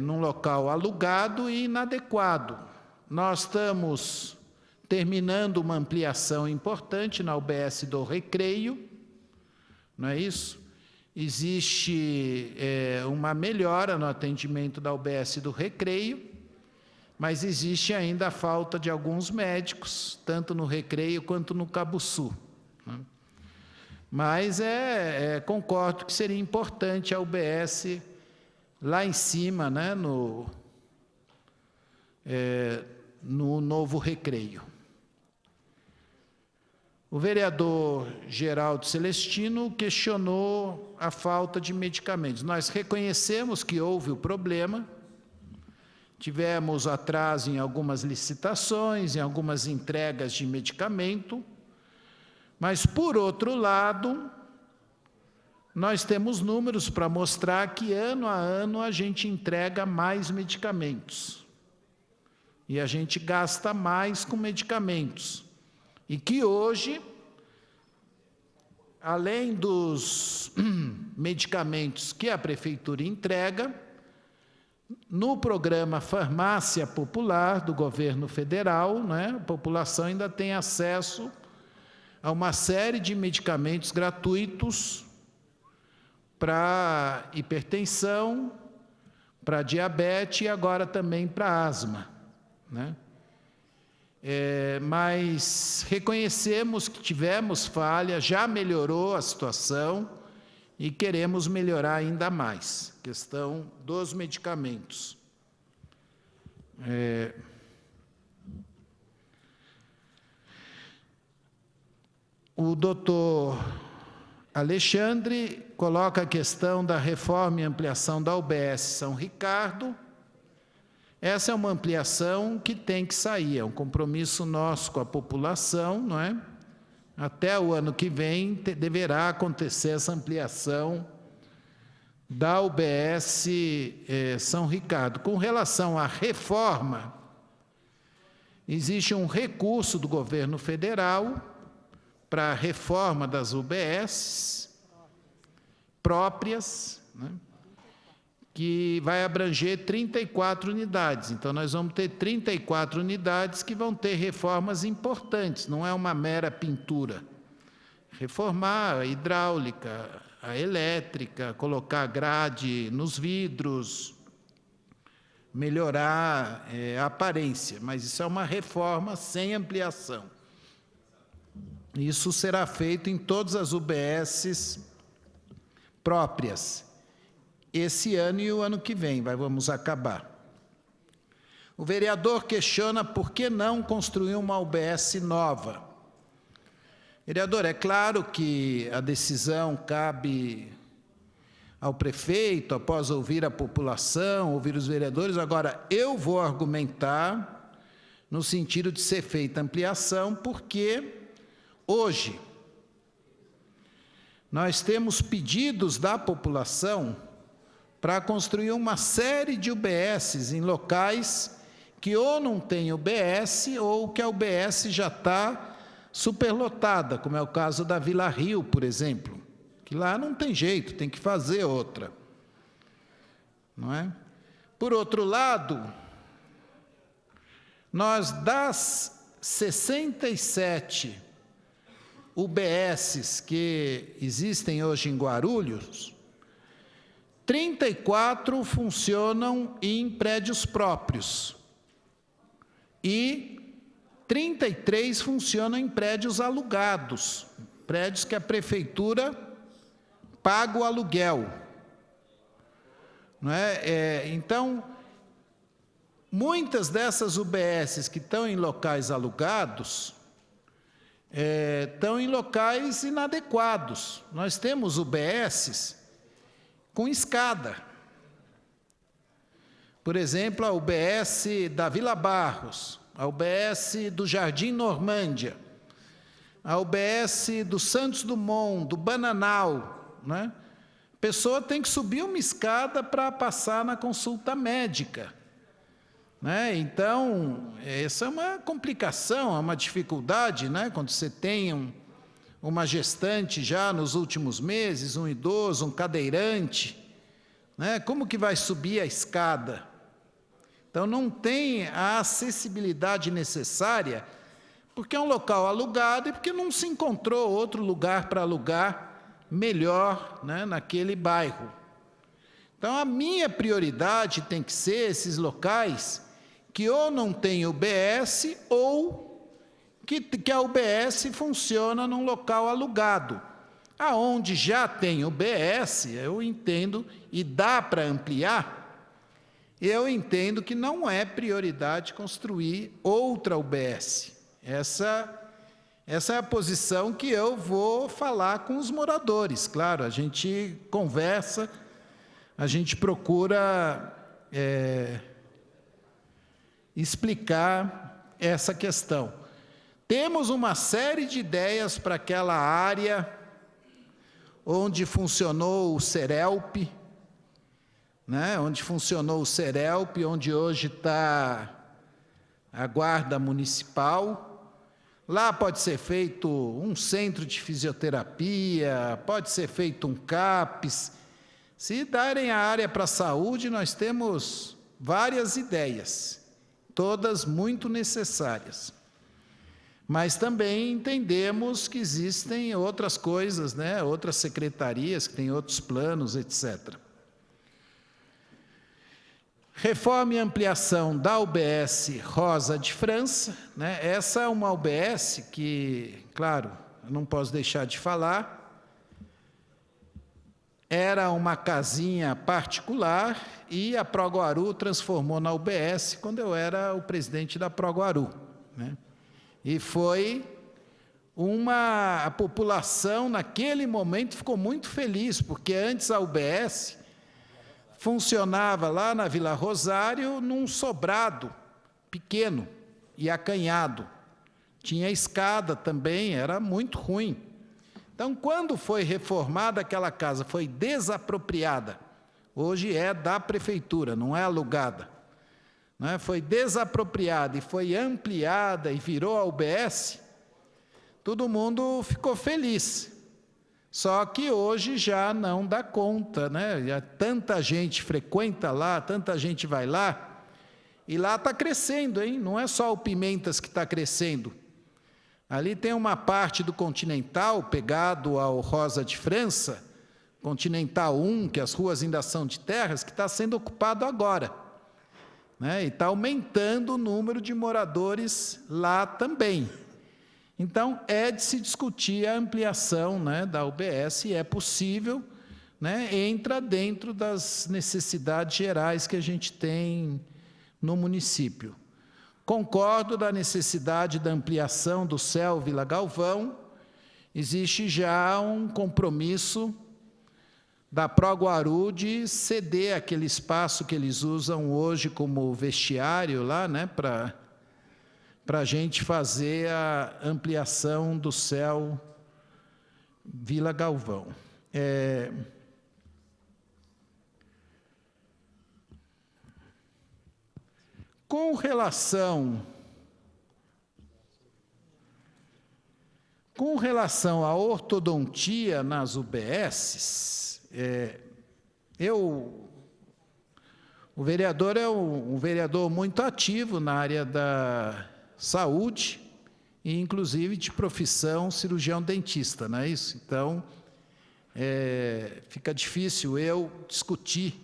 num local alugado e inadequado. Nós estamos terminando uma ampliação importante na UBS do Recreio, não é isso? Existe uma melhora no atendimento da UBS do Recreio, mas existe ainda a falta de alguns médicos, tanto no Recreio quanto no Cabuçu. Mas concordo que seria importante a UBS lá em cima, no Novo Recreio. O vereador Geraldo Celestino questionou a falta de medicamentos. Nós reconhecemos que houve o problema, tivemos atraso em algumas licitações, em algumas entregas de medicamento, Mas, por outro lado, nós temos números para mostrar que, ano a ano, a gente entrega mais medicamentos. E a gente gasta mais com medicamentos. E que hoje, além dos medicamentos que a Prefeitura entrega, no programa Farmácia Popular do governo federal, a população ainda tem acesso a uma série de medicamentos gratuitos para hipertensão, para diabetes e agora também para asma. Mas reconhecemos que tivemos falha, já melhorou a situação e queremos melhorar ainda mais. Questão dos medicamentos. O doutor Alexandre coloca a questão da reforma e ampliação da UBS São Ricardo. Essa é uma ampliação que tem que sair, é um compromisso nosso com a população, não é? Até o ano que vem deverá acontecer essa ampliação da UBS São Ricardo. Com relação à reforma, existe um recurso do governo federal para a reforma das UBS próprias, que vai abranger 34 unidades. Então, nós vamos ter 34 unidades que vão ter reformas importantes, não é uma mera pintura. Reformar a hidráulica, a elétrica, colocar grade nos vidros, melhorar a aparência, mas isso é uma reforma sem ampliação. Isso será feito em todas as UBSs próprias, esse ano e o ano que vem, vamos acabar. O vereador questiona por que não construir uma UBS nova. Vereador, é claro que a decisão cabe ao prefeito, após ouvir a população, ouvir os vereadores. Agora, eu vou argumentar no sentido de ser feita ampliação, porque hoje nós temos pedidos da população para construir uma série de UBSs em locais que ou não tem UBS ou que a UBS já está superlotada, como é o caso da Vila Rio, por exemplo, que lá não tem jeito, tem que fazer outra. Não é? Por outro lado, nós das 67 UBSs que existem hoje em Guarulhos, 34 funcionam em prédios próprios e 33 funcionam em prédios alugados, prédios que a prefeitura paga o aluguel. Não é? Então, muitas dessas UBSs que estão em locais alugados estão em locais inadequados. Nós temos UBSs com escada. Por exemplo, a UBS da Vila Barros, a UBS do Jardim Normândia, a UBS do Santos Dumont, do Bananal, A pessoa tem que subir uma escada para passar na consulta médica. Então, essa é uma complicação, é uma dificuldade, quando você tem uma gestante já nos últimos meses, um idoso, um cadeirante, como que vai subir a escada? Então, não tem a acessibilidade necessária, porque é um local alugado e porque não se encontrou outro lugar para alugar melhor, naquele bairro. Então, a minha prioridade tem que ser esses locais que ou não tem UBS ou que a UBS funciona num local alugado. Aonde já tem UBS, eu entendo, e dá para ampliar, eu entendo que não é prioridade construir outra UBS. Essa é a posição que eu vou falar com os moradores. Claro, a gente conversa, a gente procura explicar essa questão. Temos uma série de ideias para aquela área onde funcionou o Serelp, né? Onde funcionou o Serelp, onde hoje está a Guarda Municipal. Lá pode ser feito um centro de fisioterapia, pode ser feito um CAPS. Se darem a área para a saúde, nós temos várias ideias, todas muito necessárias. Mas também entendemos que existem outras coisas, né? Outras secretarias que têm outros planos, etc. Reforma e ampliação da UBS Rosa de França, né? Essa é uma UBS que, claro, eu não posso deixar de falar, era uma casinha particular e a Proguaru transformou na UBS quando eu era o presidente da Proguaru, né? E foi a população, naquele momento, ficou muito feliz, porque antes a UBS funcionava lá na Vila Rosário num sobrado pequeno e acanhado. Tinha escada também, era muito ruim. Então, quando foi reformada aquela casa, foi desapropriada. Hoje é da prefeitura, não é alugada. Né? Foi desapropriada e foi ampliada e virou a UBS, todo mundo ficou feliz. Só que hoje já não dá conta, né? Já tanta gente frequenta lá, tanta gente vai lá, e lá está crescendo, hein? Não é só o Pimentas que está crescendo. Ali tem uma parte do Continental, pegado ao Rosa de França, Continental 1, que as ruas ainda são de terras, que está sendo ocupado agora, né? E está aumentando o número de moradores lá também. Então, é de se discutir a ampliação, né, da UBS, e é possível, né, entra dentro das necessidades gerais que a gente tem no município. Concordo da necessidade da ampliação do CEL Vila Galvão. Existe já um compromisso da Proguaru de ceder aquele espaço que eles usam hoje como vestiário lá, né, para a gente fazer a ampliação do CEL Vila Galvão. Com relação à ortodontia nas UBSs, o vereador é um vereador muito ativo na área da saúde, e inclusive de profissão cirurgião dentista, não é isso? Então, fica difícil eu discutir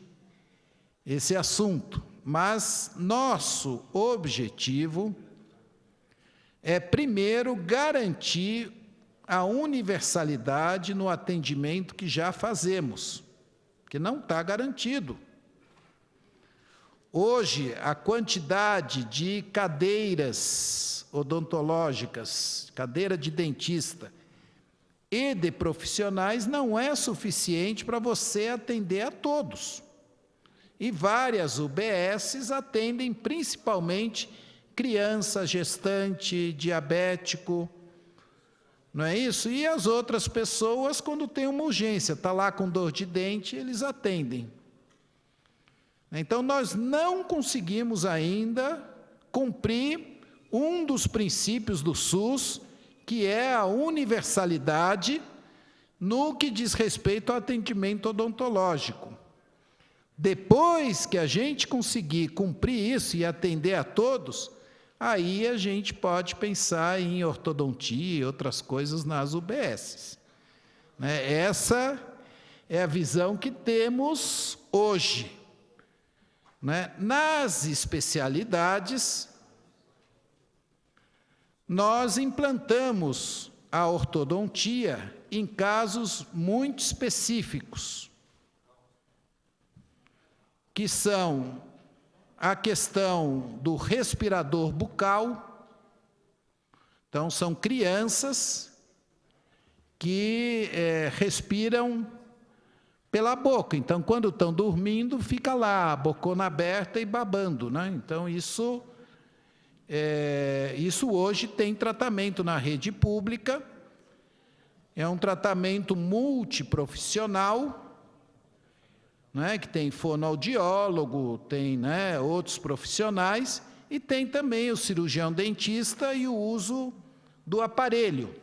esse assunto, mas nosso objetivo é, primeiro, garantir a universalidade no atendimento que já fazemos, que não está garantido. Hoje, a quantidade de cadeiras odontológicas, cadeira de dentista e de profissionais não é suficiente para você atender a todos. E várias UBSs atendem principalmente criança, gestante, diabético, não é isso? E as outras pessoas, quando tem uma urgência, está lá com dor de dente, eles atendem. Então, nós não conseguimos ainda cumprir um dos princípios do SUS, que é a universalidade no que diz respeito ao atendimento odontológico. Depois que a gente conseguir cumprir isso e atender a todos, aí a gente pode pensar em ortodontia e outras coisas nas UBSs. Essa é a visão que temos hoje. Nas especialidades, nós implantamos a ortodontia em casos muito específicos, que são a questão do respirador bucal. Então, são crianças que respiram pela boca. Então, quando estão dormindo, fica lá, a bocona aberta e babando, né? Então, isso isso hoje tem tratamento na rede pública, é um tratamento multiprofissional, né, que tem fonoaudiólogo, tem, né, outros profissionais, e tem também o cirurgião dentista e o uso do aparelho.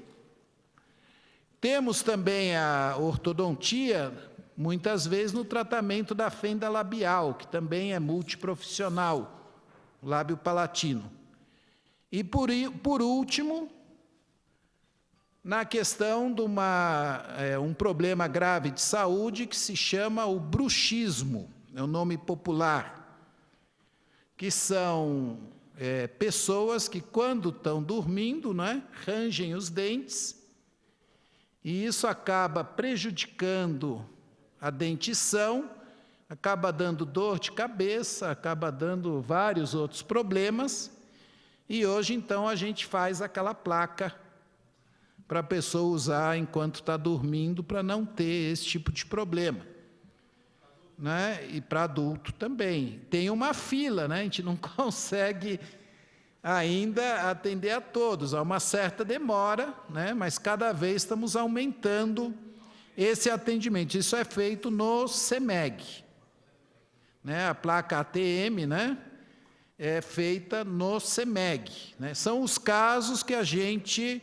Temos também a ortodontia, muitas vezes no tratamento da fenda labial, que também é multiprofissional, lábio palatino. E por último, na questão de um problema grave de saúde que se chama o bruxismo, é o nome popular, que são pessoas que, quando estão dormindo, né, rangem os dentes, e isso acaba prejudicando a dentição, acaba dando dor de cabeça, acaba dando vários outros problemas, e hoje, então, a gente faz aquela placa para a pessoa usar enquanto está dormindo, para não ter esse tipo de problema. Né? E para adulto também. Tem uma fila, né? A gente não consegue ainda atender a todos, há uma certa demora, né? Mas cada vez estamos aumentando esse atendimento. Isso é feito no CEMEG. Né? A placa ATM, né, é feita no CEMEG. Né? São os casos que a gente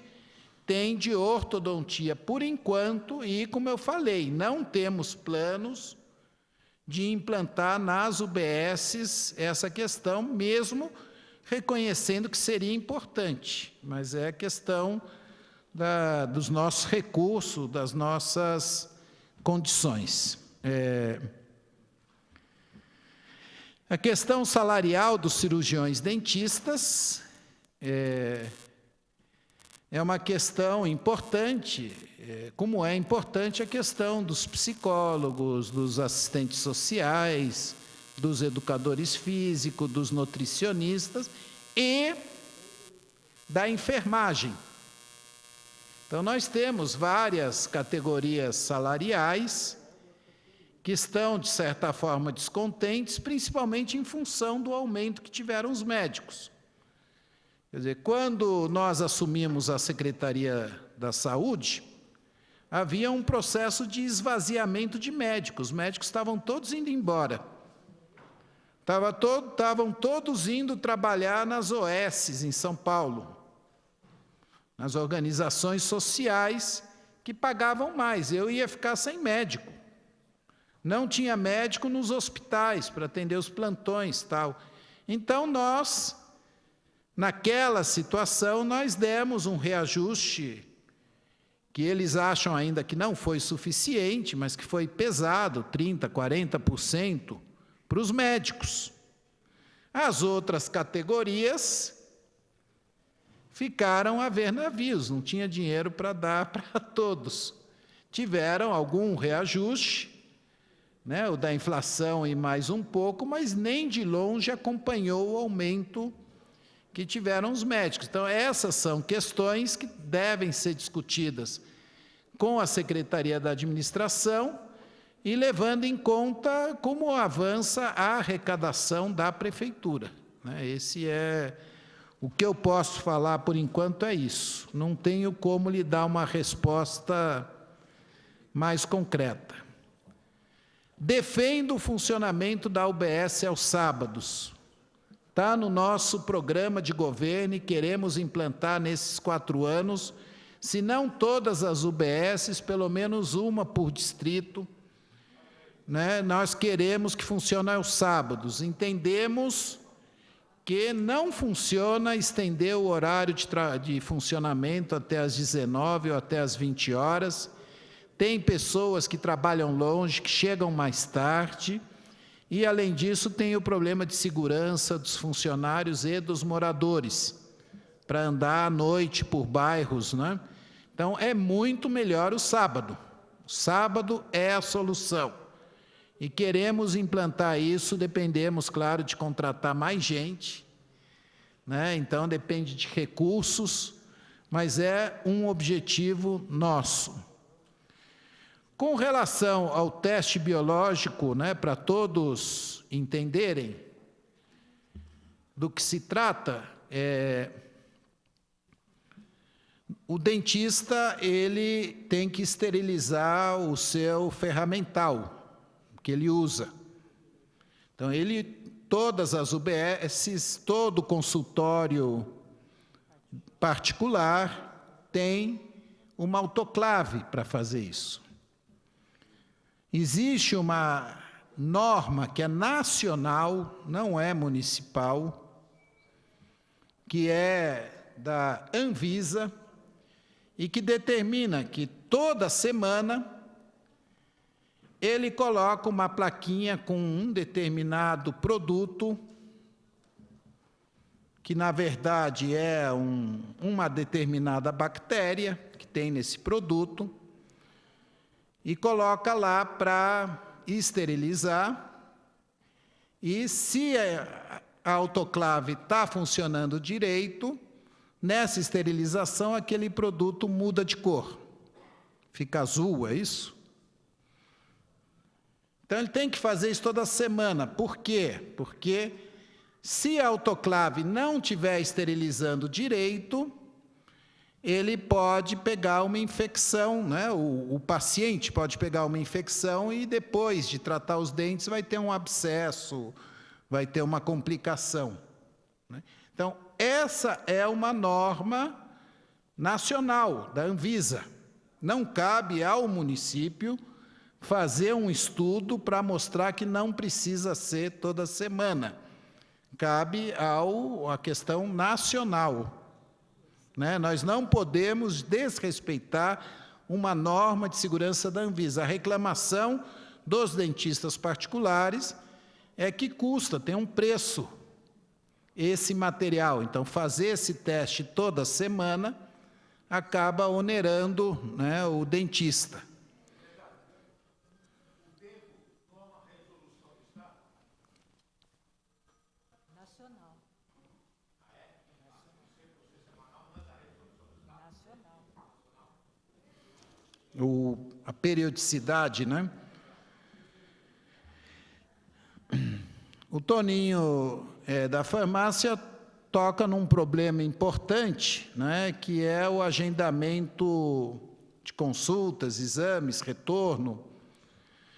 tem de ortodontia por enquanto, e, como eu falei, não temos planos de implantar nas UBSs essa questão, mesmo reconhecendo que seria importante, mas é questão dos nossos recursos, das nossas condições. A questão salarial dos cirurgiões dentistas é uma questão importante, como é importante a questão dos psicólogos, dos assistentes sociais, dos educadores físicos, dos nutricionistas e da enfermagem. Então, nós temos várias categorias salariais que estão, de certa forma, descontentes, principalmente em função do aumento que tiveram os médicos. Quer dizer, quando nós assumimos a Secretaria da Saúde, havia um processo de esvaziamento de médicos. Os médicos estavam todos indo embora. Estavam todos indo trabalhar nas OS em São Paulo, nas organizações sociais que pagavam mais. Eu ia ficar sem médico. Não tinha médico nos hospitais para atender os plantões, tal. Então, nós, naquela situação, nós demos um reajuste que eles acham ainda que não foi suficiente, mas que foi pesado, 30%, 40%, para os médicos. As outras categorias ficaram a ver navios, não tinha dinheiro para dar para todos. Tiveram algum reajuste, né, o da inflação e mais um pouco, mas nem de longe acompanhou o aumento que tiveram os médicos. Então, essas são questões que devem ser discutidas com a Secretaria da Administração e levando em conta como avança a arrecadação da Prefeitura. Esse é o que eu posso falar por enquanto, é isso. Não tenho como lhe dar uma resposta mais concreta. Defendo o funcionamento da UBS aos sábados. Está no nosso programa de governo e queremos implantar nesses 4 anos, se não todas as UBSs, pelo menos uma por distrito, né? Nós queremos que funcione aos sábados. Entendemos que não funciona estender o horário de funcionamento até às 19 ou até às 20 horas. Tem pessoas que trabalham longe, que chegam mais tarde, e, além disso, tem o problema de segurança dos funcionários e dos moradores, para andar à noite por bairros, né? Então, é muito melhor o sábado. O sábado é a solução. E queremos implantar isso, dependemos, claro, de contratar mais gente, né? Então, depende de recursos, mas é um objetivo nosso. Com relação ao teste biológico, né, para todos entenderem do que se trata, o dentista ele tem que esterilizar o seu ferramental que ele usa. Então, todas as UBSs, todo consultório particular tem uma autoclave para fazer isso. Existe uma norma que é nacional, não é municipal, que é da Anvisa, e que determina que toda semana ele coloca uma plaquinha com um determinado produto, que na verdade é uma determinada bactéria que tem nesse produto, e coloca lá para esterilizar, e se a autoclave está funcionando direito, nessa esterilização aquele produto muda de cor, fica azul, é isso? Então ele tem que fazer isso toda semana. Por quê? Porque se a autoclave não estiver esterilizando direito, ele pode pegar uma infecção, né? O paciente pode pegar uma infecção e depois de tratar os dentes vai ter um abscesso, vai ter uma complicação, né? Então, essa é uma norma nacional da Anvisa. Não cabe ao município fazer um estudo para mostrar que não precisa ser toda semana. Cabe à questão nacional, né? Nós não podemos desrespeitar uma norma de segurança da Anvisa. A reclamação dos dentistas particulares é que custa, tem um preço esse material. Então, fazer esse teste toda semana acaba onerando, né, o dentista. A periodicidade, né? O Toninho da farmácia toca num problema importante, né, que é o agendamento de consultas, exames, retorno.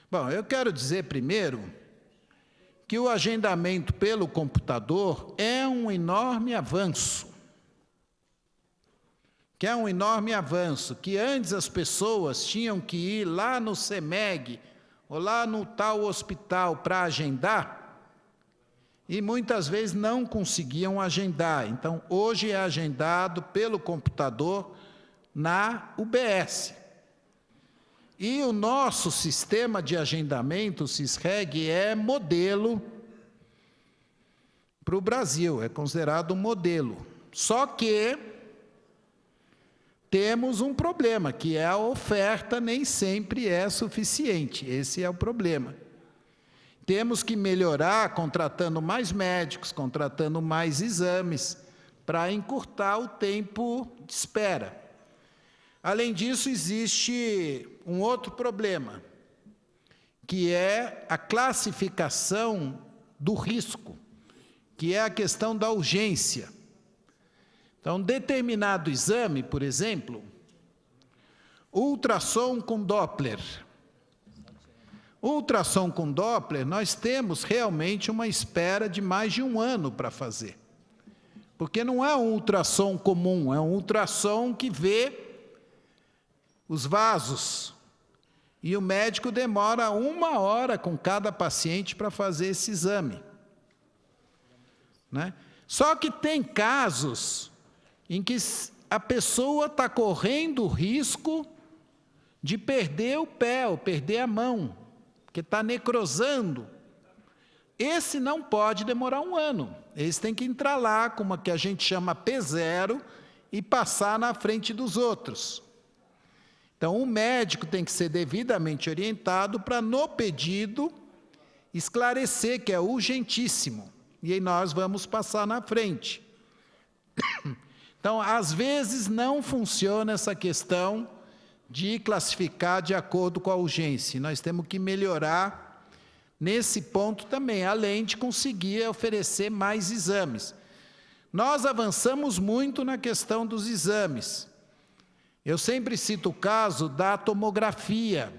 Bom, eu quero dizer primeiro que o agendamento pelo computador é um enorme avanço. Que antes as pessoas tinham que ir lá no CEMEG ou lá no tal hospital para agendar, e muitas vezes não conseguiam agendar. Então, hoje é agendado pelo computador na UBS. E o nosso sistema de agendamento, o SISREG, é modelo para o Brasil, é considerado um modelo. Só que temos um problema, que é a oferta nem sempre é suficiente. Esse é o problema. Temos que melhorar contratando mais médicos, contratando mais exames, para encurtar o tempo de espera. Além disso, existe um outro problema, que é a classificação do risco, que é a questão da urgência. Então, determinado exame, por exemplo, ultrassom com Doppler. Ultrassom com Doppler, nós temos realmente uma espera de mais de 1 ano para fazer. Porque não é um ultrassom comum, é um ultrassom que vê os vasos. E o médico demora 1 hora com cada paciente para fazer esse exame, né? Só que tem casos em que a pessoa está correndo o risco de perder o pé ou perder a mão, que está necrosando. Esse não pode demorar 1 ano. Esse tem que entrar lá com uma que a gente chama P0 e passar na frente dos outros. Então, o médico tem que ser devidamente orientado para, no pedido, esclarecer que é urgentíssimo. E aí nós vamos passar na frente. Então, às vezes, não funciona essa questão de classificar de acordo com a urgência. Nós temos que melhorar nesse ponto também, além de conseguir oferecer mais exames. Nós avançamos muito na questão dos exames. Eu sempre cito o caso da tomografia,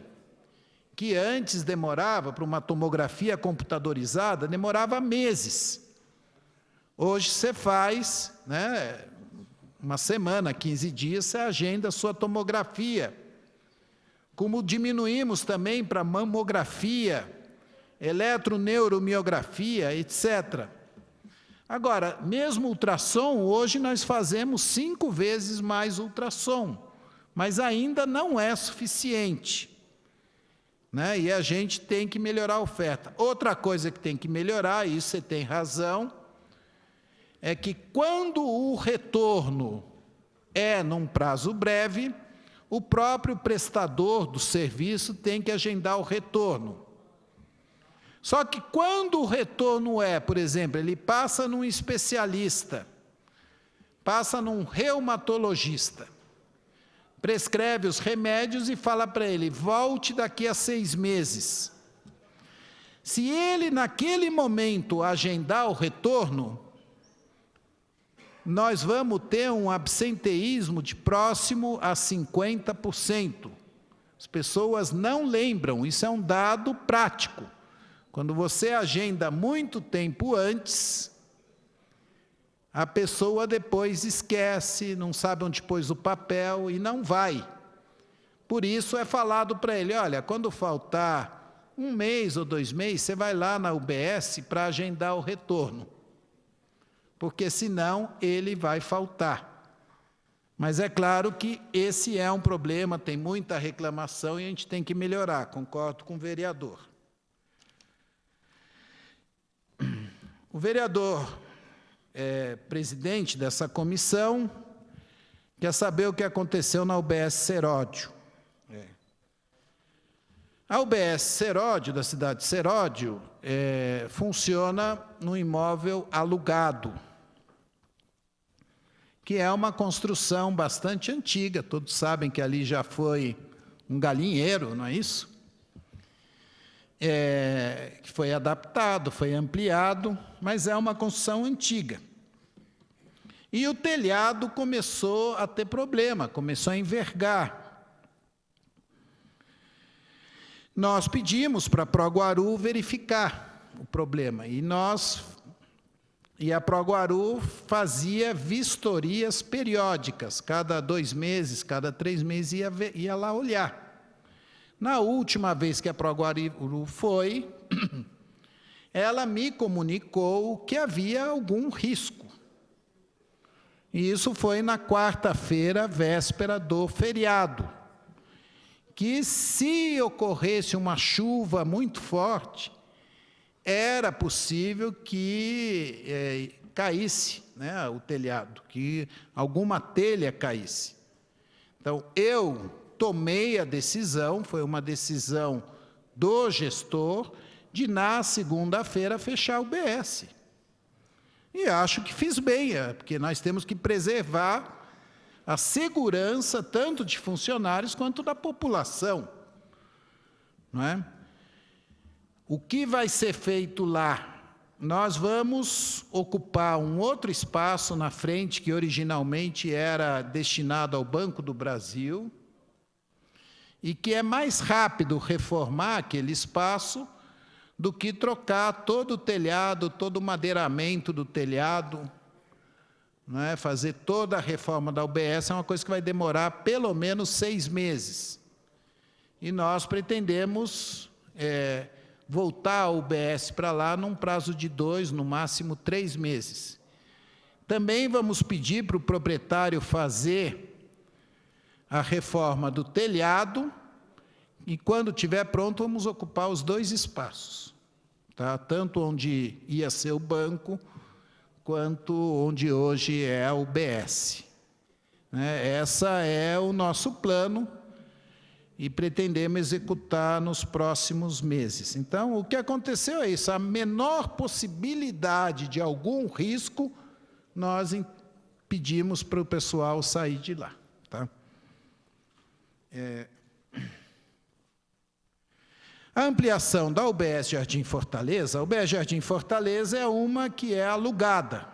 que antes demorava, para uma tomografia computadorizada, demorava meses. Hoje você faz, né, uma semana, 15 dias, você agenda a sua tomografia. Como diminuímos também para mamografia, eletroneuromiografia, etc. Agora, mesmo ultrassom, hoje nós fazemos 5 vezes mais ultrassom, mas ainda não é suficiente, né? E a gente tem que melhorar a oferta. Outra coisa que tem que melhorar, e isso você tem razão, é que quando o retorno é num prazo breve, o próprio prestador do serviço tem que agendar o retorno. Só que quando o retorno é, por exemplo, ele passa num especialista, passa num reumatologista, prescreve os remédios e fala para ele, volte daqui a 6 meses. Se ele, naquele momento, agendar o retorno, nós vamos ter um absenteísmo de próximo a 50%. As pessoas não lembram, isso é um dado prático. Quando você agenda muito tempo antes, a pessoa depois esquece, não sabe onde pôs o papel e não vai. Por isso é falado para ele, olha, quando faltar 1 mês ou 2 meses, você vai lá na UBS para agendar o retorno. Porque senão ele vai faltar. Mas é claro que esse é um problema, tem muita reclamação e a gente tem que melhorar, concordo com o vereador. O vereador presidente dessa comissão quer saber o que aconteceu na UBS Seródio. A UBS Seródio, da cidade de Seródio, funciona num imóvel alugado, que é uma construção bastante antiga, todos sabem que ali já foi um galinheiro, não é isso? Que foi adaptado, foi ampliado, mas é uma construção antiga. E o telhado começou a ter problema, começou a envergar. Nós pedimos para a Proguaru verificar o problema, e a Proguaru fazia vistorias periódicas, cada 2 meses, cada 3 meses ia lá olhar. Na última vez que a Proguaru foi, ela me comunicou que havia algum risco. E isso foi na quarta-feira, véspera do feriado. Que se ocorresse uma chuva muito forte, era possível que caísse, né, o telhado, que alguma telha caísse. Então, eu tomei a decisão, foi uma decisão do gestor, de na segunda-feira fechar o UBS. E acho que fiz bem, porque nós temos que preservar a segurança tanto de funcionários quanto da população. Não é? O que vai ser feito lá? Nós vamos ocupar um outro espaço na frente que originalmente era destinado ao Banco do Brasil e que é mais rápido reformar aquele espaço do que trocar todo o telhado, todo o madeiramento do telhado, não é? Fazer toda a reforma da UBS é uma coisa que vai demorar pelo menos 6 meses. E nós pretendemos voltar a UBS para lá num prazo de 2, no máximo 3 meses. Também vamos pedir para o proprietário fazer a reforma do telhado e, quando estiver pronto, vamos ocupar os 2 espaços, tá? Tanto onde ia ser o banco, quanto onde hoje é a UBS. Essa é o nosso plano e pretendemos executar nos próximos meses. Então, o que aconteceu é isso, a menor possibilidade de algum risco, nós pedimos para o pessoal sair de lá. Tá? A ampliação da UBS Jardim Fortaleza, a UBS Jardim Fortaleza é uma que é alugada.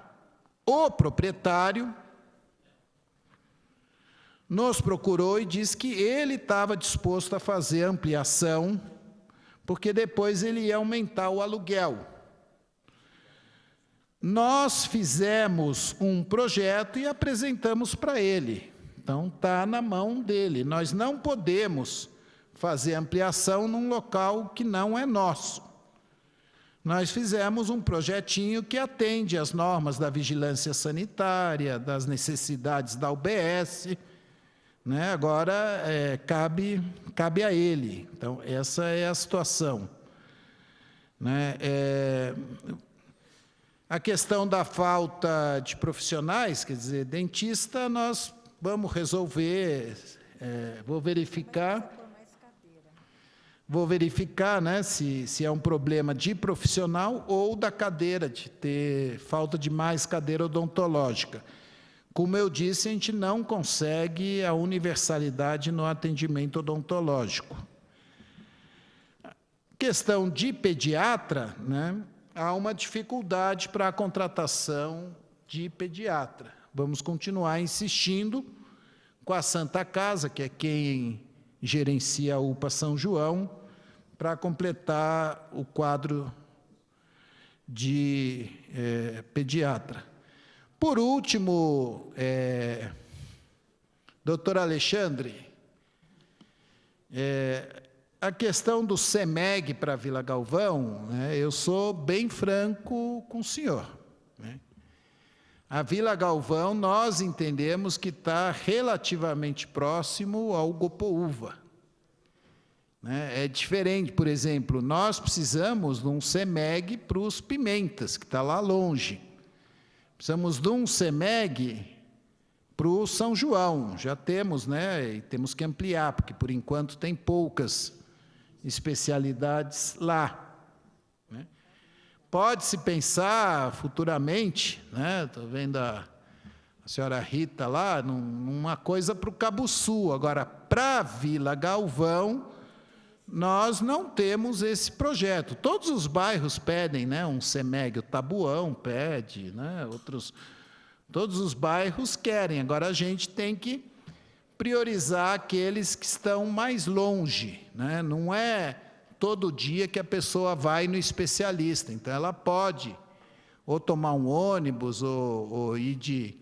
o proprietário nos procurou e disse que ele estava disposto a fazer a ampliação, porque depois ele ia aumentar o aluguel. Nós fizemos um projeto e apresentamos para ele. Então, está na mão dele. Nós não podemos fazer ampliação num local que não é nosso. Nós fizemos um projetinho que atende às normas da vigilância sanitária, das necessidades da UBS, né? Agora, cabe a ele. Então, essa é a situação, né? A questão da falta de profissionais, quer dizer, dentista, nós vamos resolver, vou verificar, né, se é um problema de profissional ou da cadeira, de ter falta de mais cadeira odontológica. Como eu disse, a gente não consegue a universalidade no atendimento odontológico. Questão de pediatra, né, há uma dificuldade para a contratação de pediatra. Vamos continuar insistindo com a Santa Casa, que é quem gerencia a UPA São João, para completar o quadro de pediatra. Por último, doutor Alexandre, a questão do CEMEG para Vila Galvão, né, eu sou bem franco com o senhor, né? A Vila Galvão, nós entendemos que está relativamente próximo ao Gopoúva, né? É diferente, por exemplo, nós precisamos de um CEMEG para os Pimentas, que está lá longe. Precisamos de um CEMEG para o São João, já temos, né? E temos que ampliar, porque por enquanto tem poucas especialidades lá, né? Pode-se pensar futuramente, né? Estou vendo a senhora Rita lá, numa coisa para o Cabo Sul. Agora, para a Vila Galvão, nós não temos esse projeto. Todos os bairros pedem, né, um CEMEG, o Tabuão pede, né, todos os bairros querem. Agora, a gente tem que priorizar aqueles que estão mais longe, né? Não é todo dia que a pessoa vai no especialista. Então, ela pode ou tomar um ônibus, ou ir de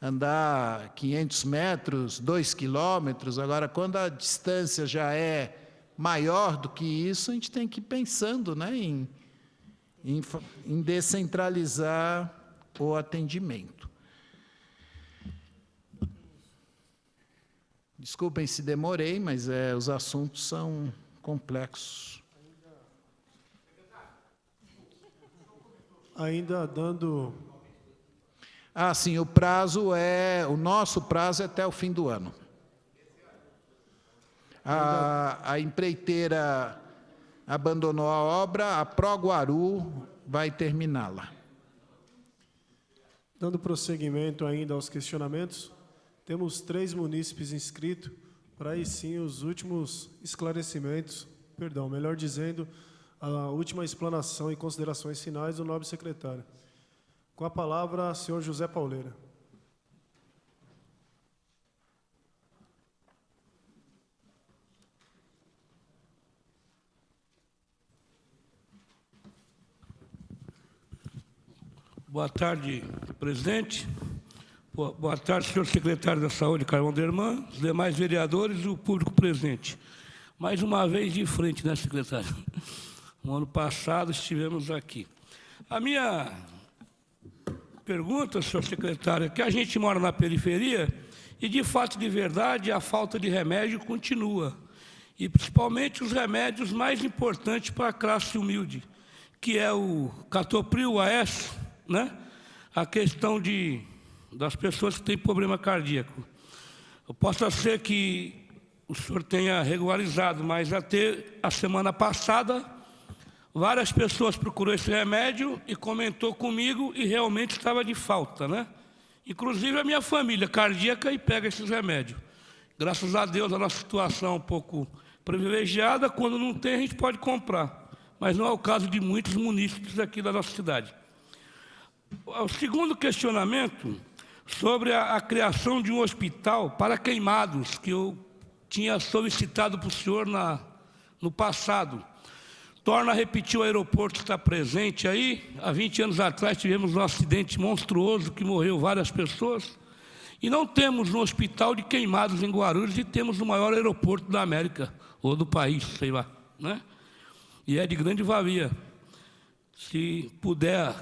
andar 500 metros, 2 quilômetros. Agora, quando a distância já é maior do que isso, a gente tem que ir pensando, né, em descentralizar o atendimento. Desculpem se demorei, mas os assuntos são complexos. Ainda dando... Sim, o nosso prazo é até o fim do ano. A empreiteira abandonou a obra, a Proguaru vai terminá-la. Dando prosseguimento ainda aos questionamentos, temos 3 munícipes inscritos para aí sim os últimos esclarecimentos, melhor dizendo, a última explanação e considerações finais do nobre secretário. Com a palavra, senhor José Pauleira. Boa tarde, presidente. Boa tarde, senhor secretário da Saúde, Carlão Derman, os demais vereadores e o público presente. Mais uma vez de frente, né, secretário? No ano passado estivemos aqui. A minha pergunta, senhor secretário, é que a gente mora na periferia e, de fato, de verdade, a falta de remédio continua. E, principalmente, os remédios mais importantes para a classe humilde, que é o Catopril, o AS, né? A questão das pessoas que têm problema cardíaco. Possa ser que o senhor tenha regularizado, mas até a semana passada, várias pessoas procuraram esse remédio e comentou comigo e realmente estava de falta, né? Inclusive a minha família cardíaca e pega esses remédios. Graças a Deus a nossa situação é um pouco privilegiada, quando não tem a gente pode comprar, mas não é o caso de muitos munícipes aqui da nossa cidade. O segundo questionamento sobre a criação de um hospital para queimados, que eu tinha solicitado para o senhor no passado. Torna a repetir, o aeroporto está presente aí. Há 20 anos atrás tivemos um acidente monstruoso que morreu várias pessoas. E não temos um hospital de queimados em Guarulhos e temos o maior aeroporto da América, ou do país, sei lá, né? E é de grande valia. Se puder,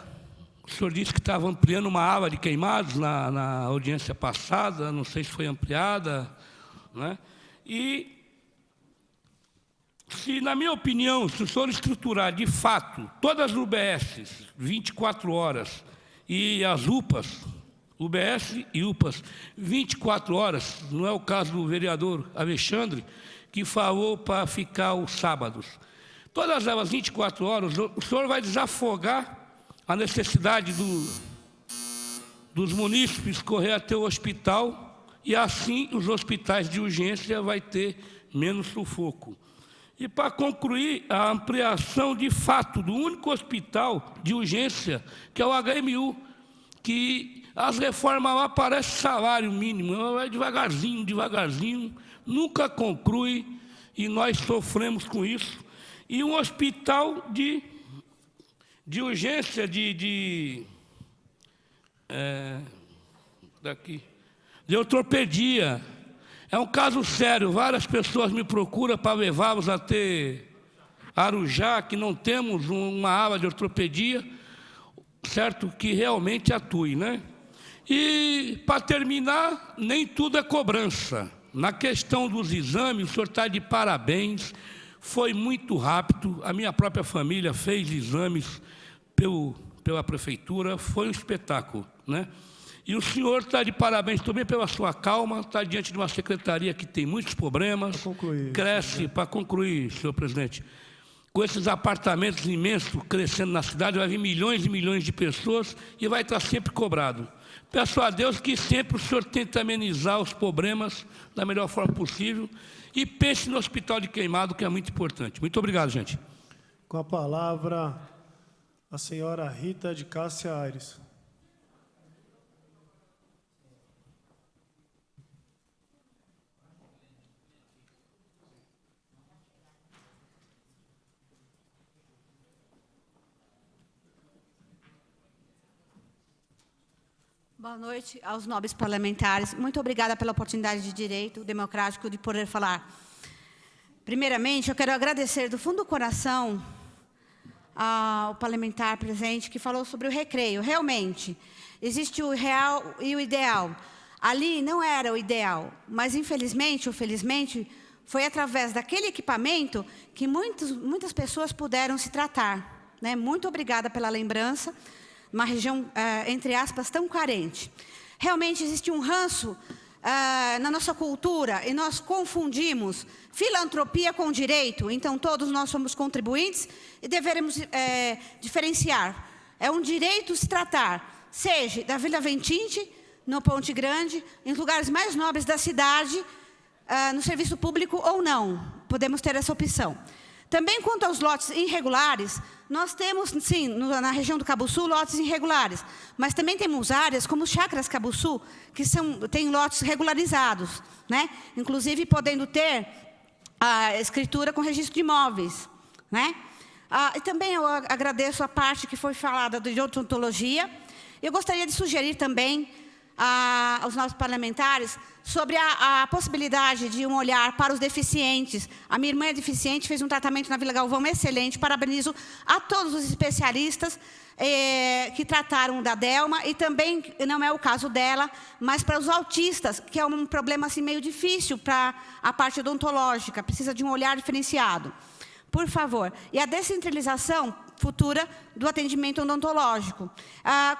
o senhor disse que estava ampliando uma ala de queimados na audiência passada, não sei se foi ampliada, né? E se, na minha opinião, se o senhor estruturar de fato todas as UBSs 24 horas e as UPAs, UBS e UPAs 24 horas, não é o caso do vereador Alexandre, que falou para ficar os sábados. Todas elas 24 horas, o senhor vai desafogar a necessidade dos munícipes correr até o hospital e assim os hospitais de urgência vai ter menos sufoco. E para concluir, a ampliação de fato do único hospital de urgência, que é o HMU, que as reformas lá parecem salário mínimo, vai devagarzinho, devagarzinho, nunca conclui, e nós sofremos com isso. E um hospital de urgência de ortopedia. É um caso sério, várias pessoas me procuram para levá-los até Arujá, que não temos uma ala de ortopedia, certo, que realmente atue, né? E, para terminar, nem tudo é cobrança. Na questão dos exames, o senhor está de parabéns, foi muito rápido, a minha própria família fez exames pela prefeitura, foi um espetáculo, né? E o senhor está de parabéns também pela sua calma, está diante de uma secretaria que tem muitos problemas, cresce, para concluir, senhor presidente, com esses apartamentos imensos crescendo na cidade, vai vir milhões e milhões de pessoas e vai estar sempre cobrado. Peço a Deus que sempre o senhor tente amenizar os problemas da melhor forma possível e pense no hospital de Queimado, que é muito importante. Muito obrigado, gente. Com a palavra, a senhora Rita de Cássia Aires. Boa noite aos nobres parlamentares. Muito obrigada pela oportunidade de direito democrático de poder falar. Primeiramente, eu quero agradecer do fundo do coração ao parlamentar presente que falou sobre o recreio. Realmente, existe o real e o ideal. Ali não era o ideal, mas infelizmente ou felizmente, foi através daquele equipamento que muitas pessoas puderam se tratar, né? Muito obrigada pela lembrança. Uma região, entre aspas, tão carente. Realmente existe um ranço na nossa cultura e nós confundimos filantropia com direito. Então, todos nós somos contribuintes e deveremos diferenciar. É um direito se tratar, seja da Vila Ventinte, no Ponte Grande, em lugares mais nobres da cidade, no serviço público ou não. Podemos ter essa opção. Também quanto aos lotes irregulares, nós temos, sim, na região do Cabo Sul, lotes irregulares. Mas também temos áreas como Chácaras Cabo Sul, que têm lotes regularizados, né? Inclusive podendo ter a escritura com registro de imóveis, né? E também eu agradeço a parte que foi falada de odontologia. Eu gostaria de sugerir também aos nossos parlamentares sobre a possibilidade de um olhar para os deficientes. A minha irmã é deficiente, fez um tratamento na Vila Galvão excelente. Parabenizo a todos os especialistas que trataram da Delma, e também, não é o caso dela, mas para os autistas, que é um problema assim, meio difícil para a parte odontológica, precisa de um olhar diferenciado. Por favor. E a descentralização futura do atendimento odontológico.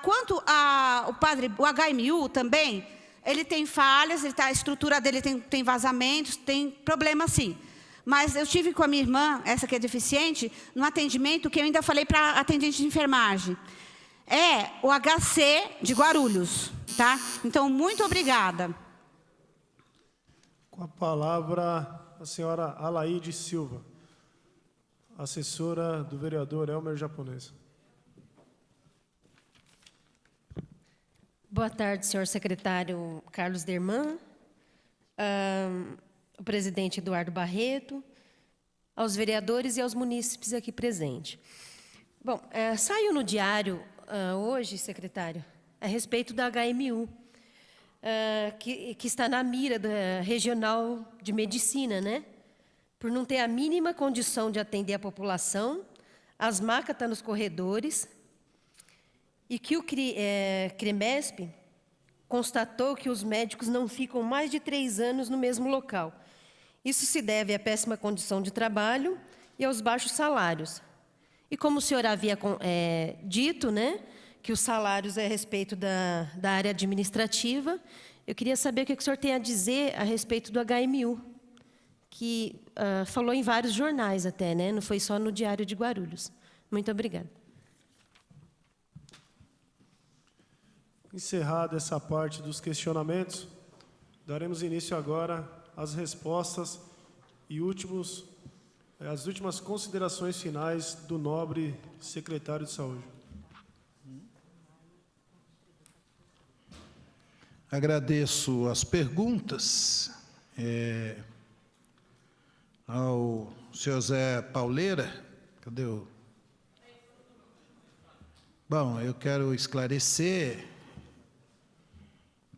Quanto ao HMU também, ele tem falhas, a estrutura dele tem vazamentos, tem problemas sim. Mas eu tive com a minha irmã, essa que é deficiente, no atendimento que eu ainda falei para a atendente de enfermagem. É o HC de Guarulhos, tá? Então, muito obrigada. Com a palavra, a senhora Alaide Silva, assessora do vereador Elmer Japonês. Boa tarde, senhor secretário Carlos Derman, o presidente Eduardo Barreto, aos vereadores e aos munícipes aqui presentes. Bom, saiu no diário hoje, secretário, a respeito da HMU, que está na mira da Regional de Medicina, né? Por não ter a mínima condição de atender a população, as macas estão nos corredores, e que o CREMESP constatou que os médicos não ficam mais de 3 anos no mesmo local. Isso se deve à péssima condição de trabalho e aos baixos salários. E como o senhor havia dito, né, que os salários é a respeito da área administrativa, eu queria saber o que o senhor tem a dizer a respeito do HMU, que falou em vários jornais até, né, não foi só no Diário de Guarulhos. Muito obrigada. Encerrada essa parte dos questionamentos, daremos início agora às respostas e as últimas considerações finais do nobre secretário de Saúde. Agradeço as perguntas ao senhor Zé Pauleira. Cadê o... Bom, eu quero esclarecer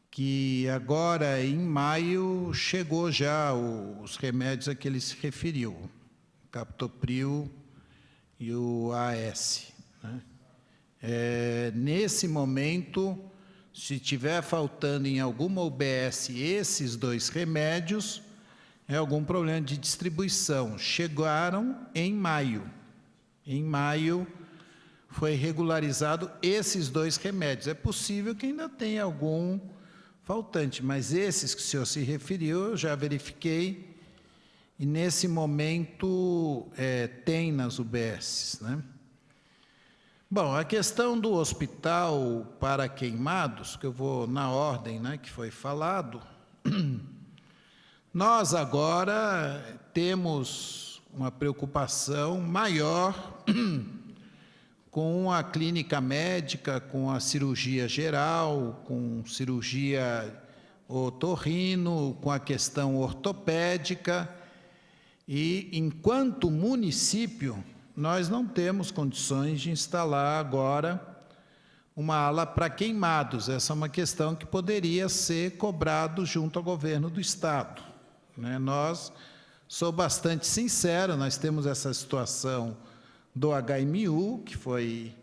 que agora, em maio, chegou já os remédios a que ele se referiu, o Captopril e o AS. Né? Nesse momento, se tiver faltando em alguma UBS esses 2 remédios, é algum problema de distribuição. Chegaram em maio. Em maio, foi regularizado esses 2 remédios. É possível que ainda tenha algum faltante, mas esses que o senhor se referiu, eu já verifiquei, e nesse momento tem nas UBS. Né? Bom, a questão do hospital para queimados, que eu vou na ordem, né, que foi falado, nós agora temos uma preocupação maior com a clínica médica, com a cirurgia geral, com cirurgia otorrino, com a questão ortopédica. E, enquanto município, nós não temos condições de instalar agora uma ala para queimados. Essa é uma questão que poderia ser cobrado junto ao governo do Estado. Né? Sou bastante sincero, nós temos essa situação do HMU, que foi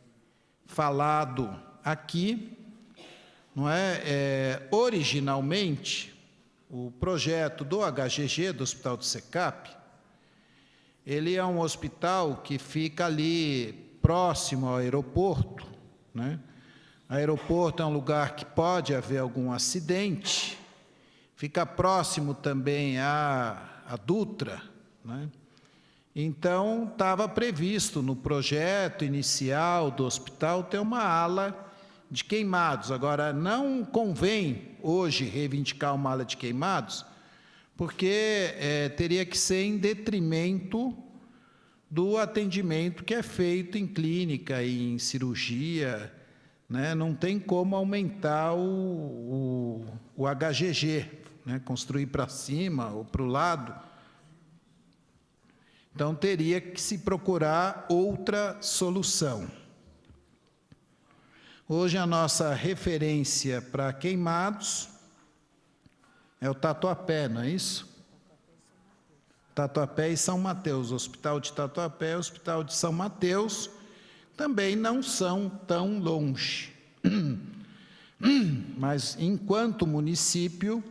falado aqui, não é? Originalmente, o projeto do HGG, do Hospital do SECAP, ele é um hospital que fica ali próximo ao aeroporto, né? Aeroporto é um lugar que pode haver algum acidente, fica próximo também à Dutra, né? Então, estava previsto no projeto inicial do hospital ter uma ala de queimados. Agora, não convém hoje reivindicar uma ala de queimados, porque teria que ser em detrimento do atendimento que é feito em clínica e em cirurgia, né? Não tem como aumentar o HGG, né? Construir para cima ou para o lado. Então, teria que se procurar outra solução. Hoje, a nossa referência para queimados é o Tatuapé, não é isso? Tatuapé e São Mateus. O Hospital de Tatuapé e o Hospital de São Mateus também não são tão longe. Mas, enquanto município,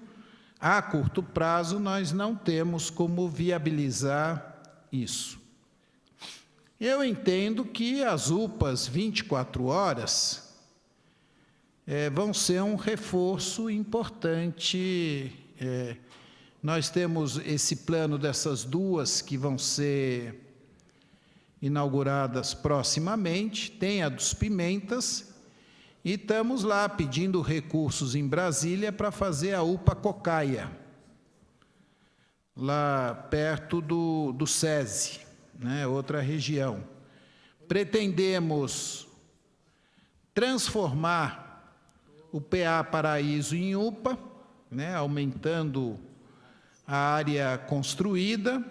a curto prazo, nós não temos como viabilizar isso. Eu entendo que as UPAs 24 horas vão ser um reforço importante. Nós temos esse plano dessas 2 que vão ser inauguradas proximamente, tem a dos Pimentas, e estamos lá pedindo recursos em Brasília para fazer a UPA Cocaia, lá perto do SESI, né, outra região. Pretendemos transformar o PA Paraíso em UPA, né, aumentando a área construída,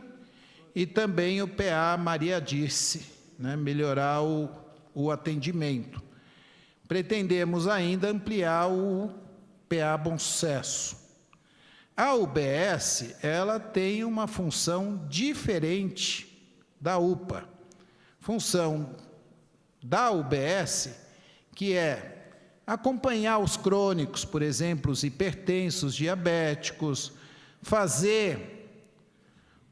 e também o PA Maria Dirce, né, melhorar o atendimento. Pretendemos ainda ampliar o PA Bom Sucesso. A UBS, ela tem uma função diferente da UPA. Função da UBS, que é acompanhar os crônicos, por exemplo, os hipertensos, diabéticos, fazer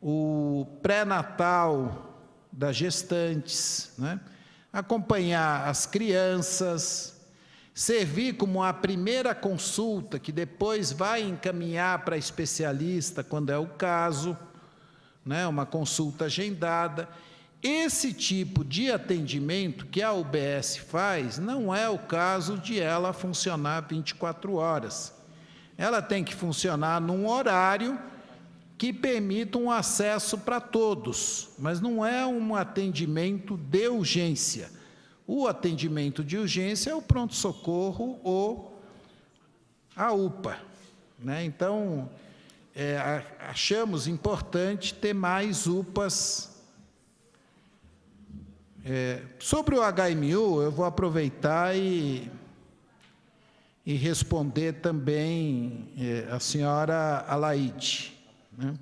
o pré-natal das gestantes, né? Acompanhar as crianças, servir como a primeira consulta, que depois vai encaminhar para especialista, quando é o caso, né? Uma consulta agendada. Esse tipo de atendimento que a UBS faz, não é o caso de ela funcionar 24 horas. Ela tem que funcionar num horário que permita um acesso para todos, mas não é um atendimento de urgência. O atendimento de urgência é o pronto-socorro ou a UPA, né? Então, achamos importante ter mais UPAs. Sobre o HMU, eu vou aproveitar e responder também a senhora Alaide, né?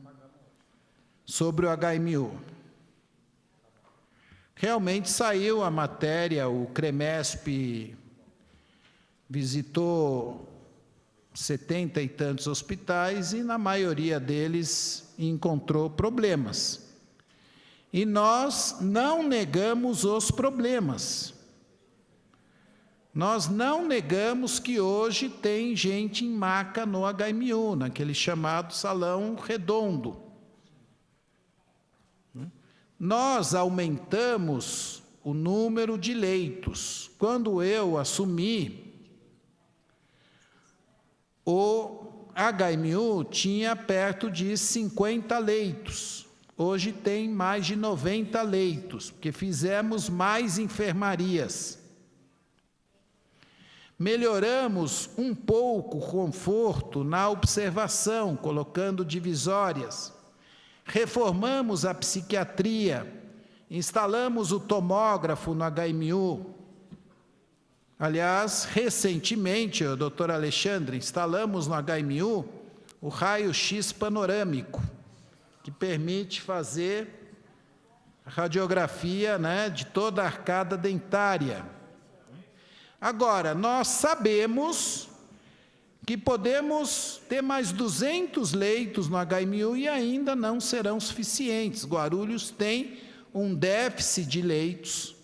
Sobre o HMU. Realmente saiu a matéria, o CREMESP visitou 70 e tantos hospitais e, na maioria deles, encontrou problemas. E nós não negamos os problemas. Nós não negamos que hoje tem gente em maca no HMU, naquele chamado salão redondo. Nós aumentamos o número de leitos. Quando eu assumi, o HMU tinha perto de 50 leitos. Hoje tem mais de 90 leitos, porque fizemos mais enfermarias. Melhoramos um pouco o conforto na observação, colocando divisórias. Reformamos a psiquiatria, instalamos o tomógrafo no HMU. Aliás, recentemente, doutor Alexandre, instalamos no HMU o raio-x panorâmico, que permite fazer a radiografia, né, de toda a arcada dentária. Agora, nós sabemos que podemos ter mais 200 leitos no HMU e ainda não serão suficientes. Guarulhos tem um déficit de leitos,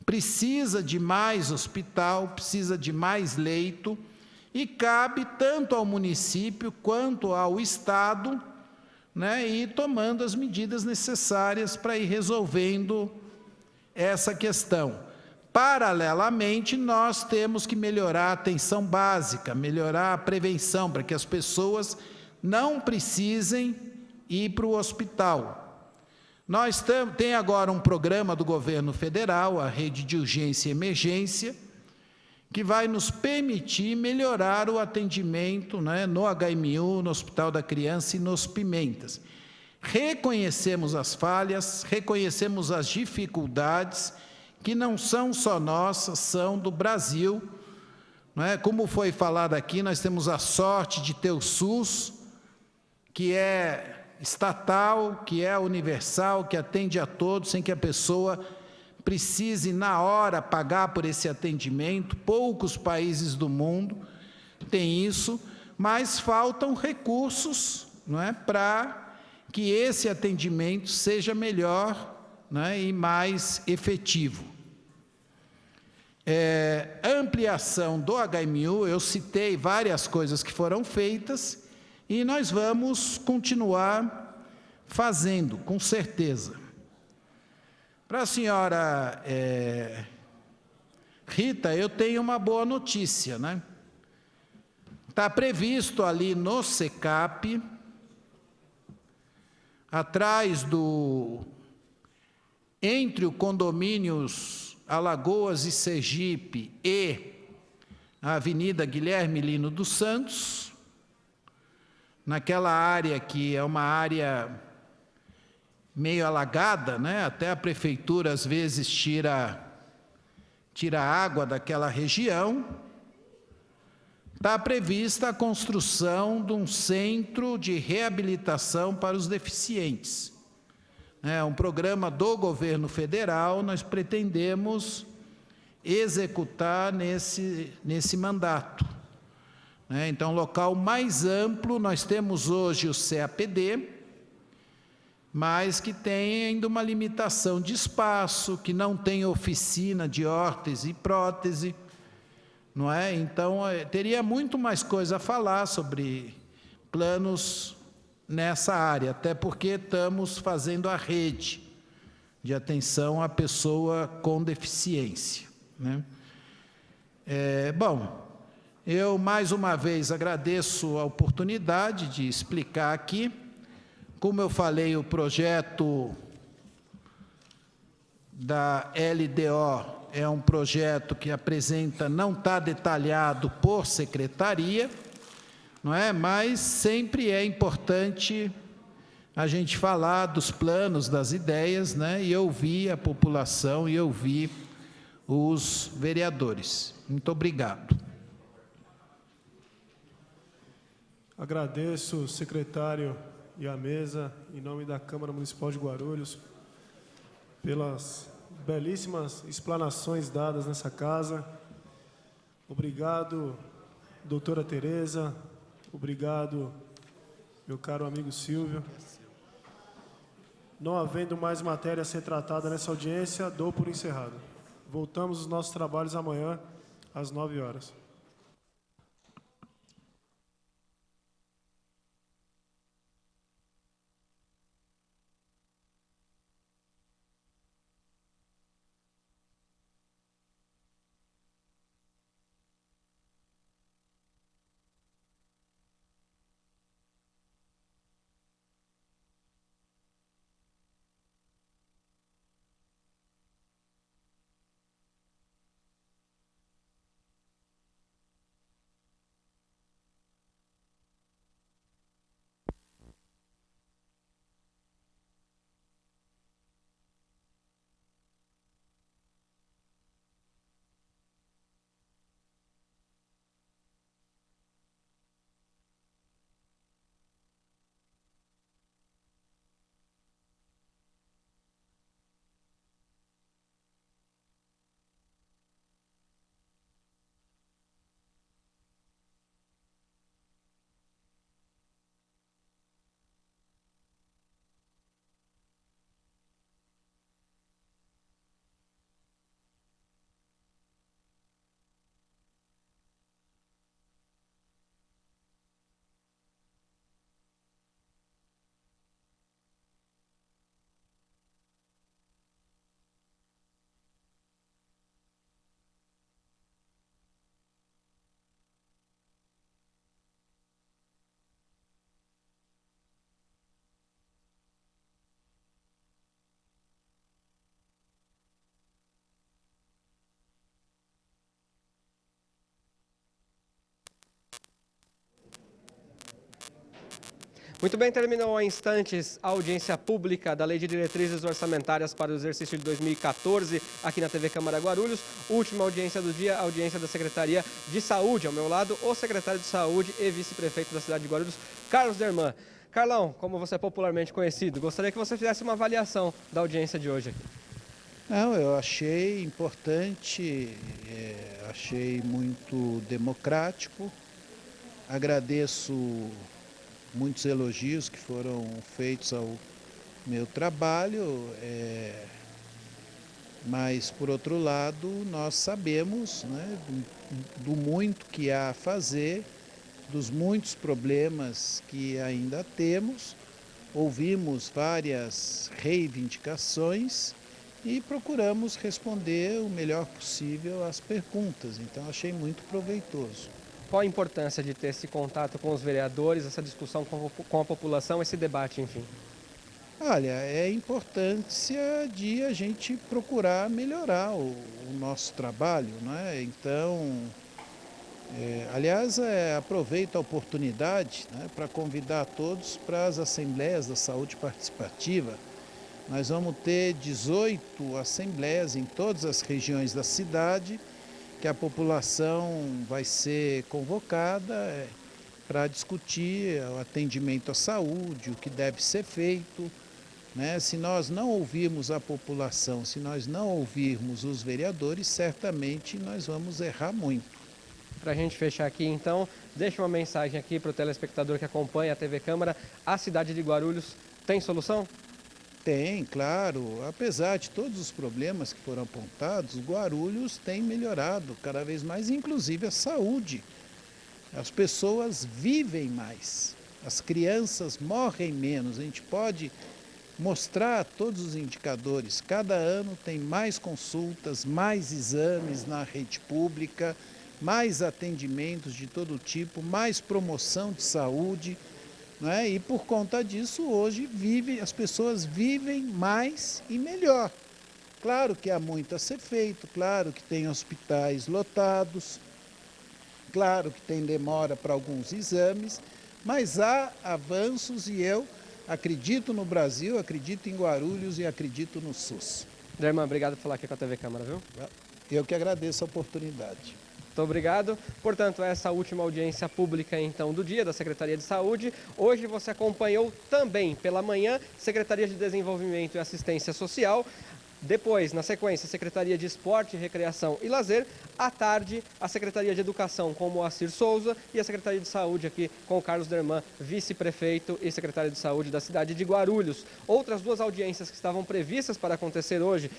precisa de mais hospital, precisa de mais leito, e cabe tanto ao município quanto ao Estado, né, ir tomando as medidas necessárias para ir resolvendo essa questão. Paralelamente, nós temos que melhorar a atenção básica, melhorar a prevenção, para que as pessoas não precisem ir para o hospital. Nós temos agora um programa do governo federal, a Rede de Urgência e Emergência, que vai nos permitir melhorar o atendimento, né, no HMU, no Hospital da Criança e nos Pimentas. Reconhecemos as falhas, reconhecemos as dificuldades, que não são só nossas, são do Brasil. Não é? Como foi falado aqui, nós temos a sorte de ter o SUS, que é estatal, que é universal, que atende a todos, sem que a pessoa precise, na hora, pagar por esse atendimento. Poucos países do mundo têm isso, mas faltam recursos, não é, para que esse atendimento seja melhor, né, e mais efetivo. Ampliação do HMU, eu citei várias coisas que foram feitas e nós vamos continuar fazendo, com certeza. Para a senhora Rita, eu tenho uma boa notícia, né? Está previsto ali no SECAP, atrás entre o condomínios Alagoas e Sergipe e a Avenida Guilherme Lino dos Santos, naquela área que é uma área meio alagada, né? Até a prefeitura às vezes tira água daquela região. Está prevista a construção de um centro de reabilitação para os deficientes. É um programa do governo federal, nós pretendemos executar nesse mandato. Então, local mais amplo, nós temos hoje o CAPD, mas que tem ainda uma limitação de espaço, que não tem oficina de órtese e prótese, não é? Então, teria muito mais coisa a falar sobre planos nessa área, até porque estamos fazendo a rede de atenção à pessoa com deficiência, né? Bom, eu mais uma vez agradeço a oportunidade de explicar aqui. Como eu falei, o projeto da LDO é um projeto que apresenta, não está detalhado por secretaria, não é? Mas sempre é importante a gente falar dos planos, das ideias, né? E ouvir a população e ouvir os vereadores. Muito obrigado. Agradeço, secretário, e a mesa, em nome da Câmara Municipal de Guarulhos, pelas belíssimas explanações dadas nessa casa. Obrigado, doutora Tereza. Obrigado, meu caro amigo Silvio. Não havendo mais matéria a ser tratada nessa audiência, dou por encerrado. Voltamos aos nossos trabalhos amanhã, às 9 horas. Muito bem, terminou há instantes a audiência pública da Lei de Diretrizes Orçamentárias para o exercício de 2014, aqui na TV Câmara Guarulhos. Última audiência do dia, a audiência da Secretaria de Saúde. Ao meu lado, o secretário de Saúde e vice-prefeito da cidade de Guarulhos, Carlos Derman. Carlão, como você é popularmente conhecido, gostaria que você fizesse uma avaliação da audiência de hoje aqui. Não, eu achei importante, achei muito democrático. Agradeço muitos elogios que foram feitos ao meu trabalho, mas, por outro lado, nós sabemos, né, do muito que há a fazer, dos muitos problemas que ainda temos, ouvimos várias reivindicações e procuramos responder o melhor possível às perguntas. Então, achei muito proveitoso. Qual a importância de ter esse contato com os vereadores, essa discussão com a população, esse debate, enfim? Olha, é importância de a gente procurar melhorar o nosso trabalho, né? Então, Aliás, aproveito a oportunidade, né, para convidar a todos para as Assembleias da Saúde Participativa. Nós vamos ter 18 assembleias em todas as regiões da cidade, que a população vai ser convocada para discutir o atendimento à saúde, o que deve ser feito, né? Se nós não ouvirmos a população, se nós não ouvirmos os vereadores, certamente nós vamos errar muito. Para a gente fechar aqui, então, deixa uma mensagem aqui para o telespectador que acompanha a TV Câmara. A cidade de Guarulhos tem solução? Tem, claro. Apesar de todos os problemas que foram apontados, Guarulhos tem melhorado cada vez mais, inclusive a saúde. As pessoas vivem mais, as crianças morrem menos. A gente pode mostrar todos os indicadores. Cada ano tem mais consultas, mais exames na rede pública, mais atendimentos de todo tipo, mais promoção de saúde, né? E por conta disso, hoje as pessoas vivem mais e melhor. Claro que há muito a ser feito, claro que tem hospitais lotados, claro que tem demora para alguns exames, mas há avanços e eu acredito no Brasil, acredito em Guarulhos e acredito no SUS. Derman, obrigado por falar aqui com a TV Câmara, viu? Eu que agradeço a oportunidade. Muito obrigado. Portanto, essa última audiência pública, então, do dia da Secretaria de Saúde. Hoje você acompanhou também, pela manhã, Secretaria de Desenvolvimento e Assistência Social. Depois, na sequência, a Secretaria de Esporte, Recreação e Lazer. À tarde, a Secretaria de Educação com Moacir Souza e a Secretaria de Saúde aqui com o Carlos Derman, vice-prefeito e secretário de Saúde da cidade de Guarulhos. Outras duas audiências que estavam previstas para acontecer hoje,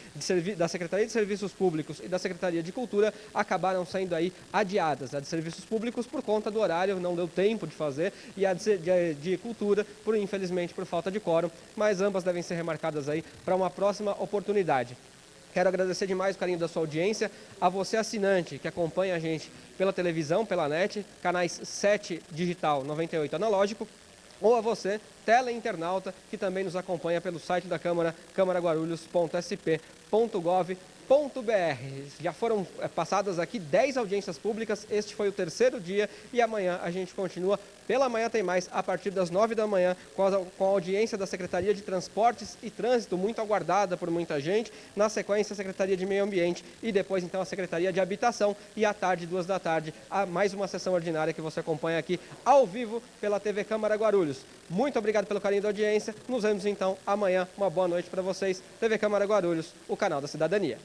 da Secretaria de Serviços Públicos e da Secretaria de Cultura, acabaram sendo aí adiadas. A de Serviços Públicos por conta do horário, não deu tempo de fazer, e a de Cultura, infelizmente, por falta de quórum, mas ambas devem ser remarcadas aí para uma próxima oportunidade. Quero agradecer demais o carinho da sua audiência, a você assinante que acompanha a gente pela televisão, pela net, canais 7 digital, 98 analógico, ou a você, teleinternauta, que também nos acompanha pelo site da Câmara, camaraguarulhos.sp.gov.br. Já foram passadas aqui 10 audiências públicas, este foi o terceiro dia e amanhã a gente continua. Pela manhã tem mais, a partir das 9 da manhã, com a audiência da Secretaria de Transportes e Trânsito, muito aguardada por muita gente. Na sequência, a Secretaria de Meio Ambiente e depois, então, a Secretaria de Habitação. E à tarde, 2 da tarde, há mais uma sessão ordinária que você acompanha aqui ao vivo pela TV Câmara Guarulhos. Muito obrigado pelo carinho da audiência. Nos vemos, então, amanhã. Uma boa noite para vocês. TV Câmara Guarulhos, o canal da cidadania.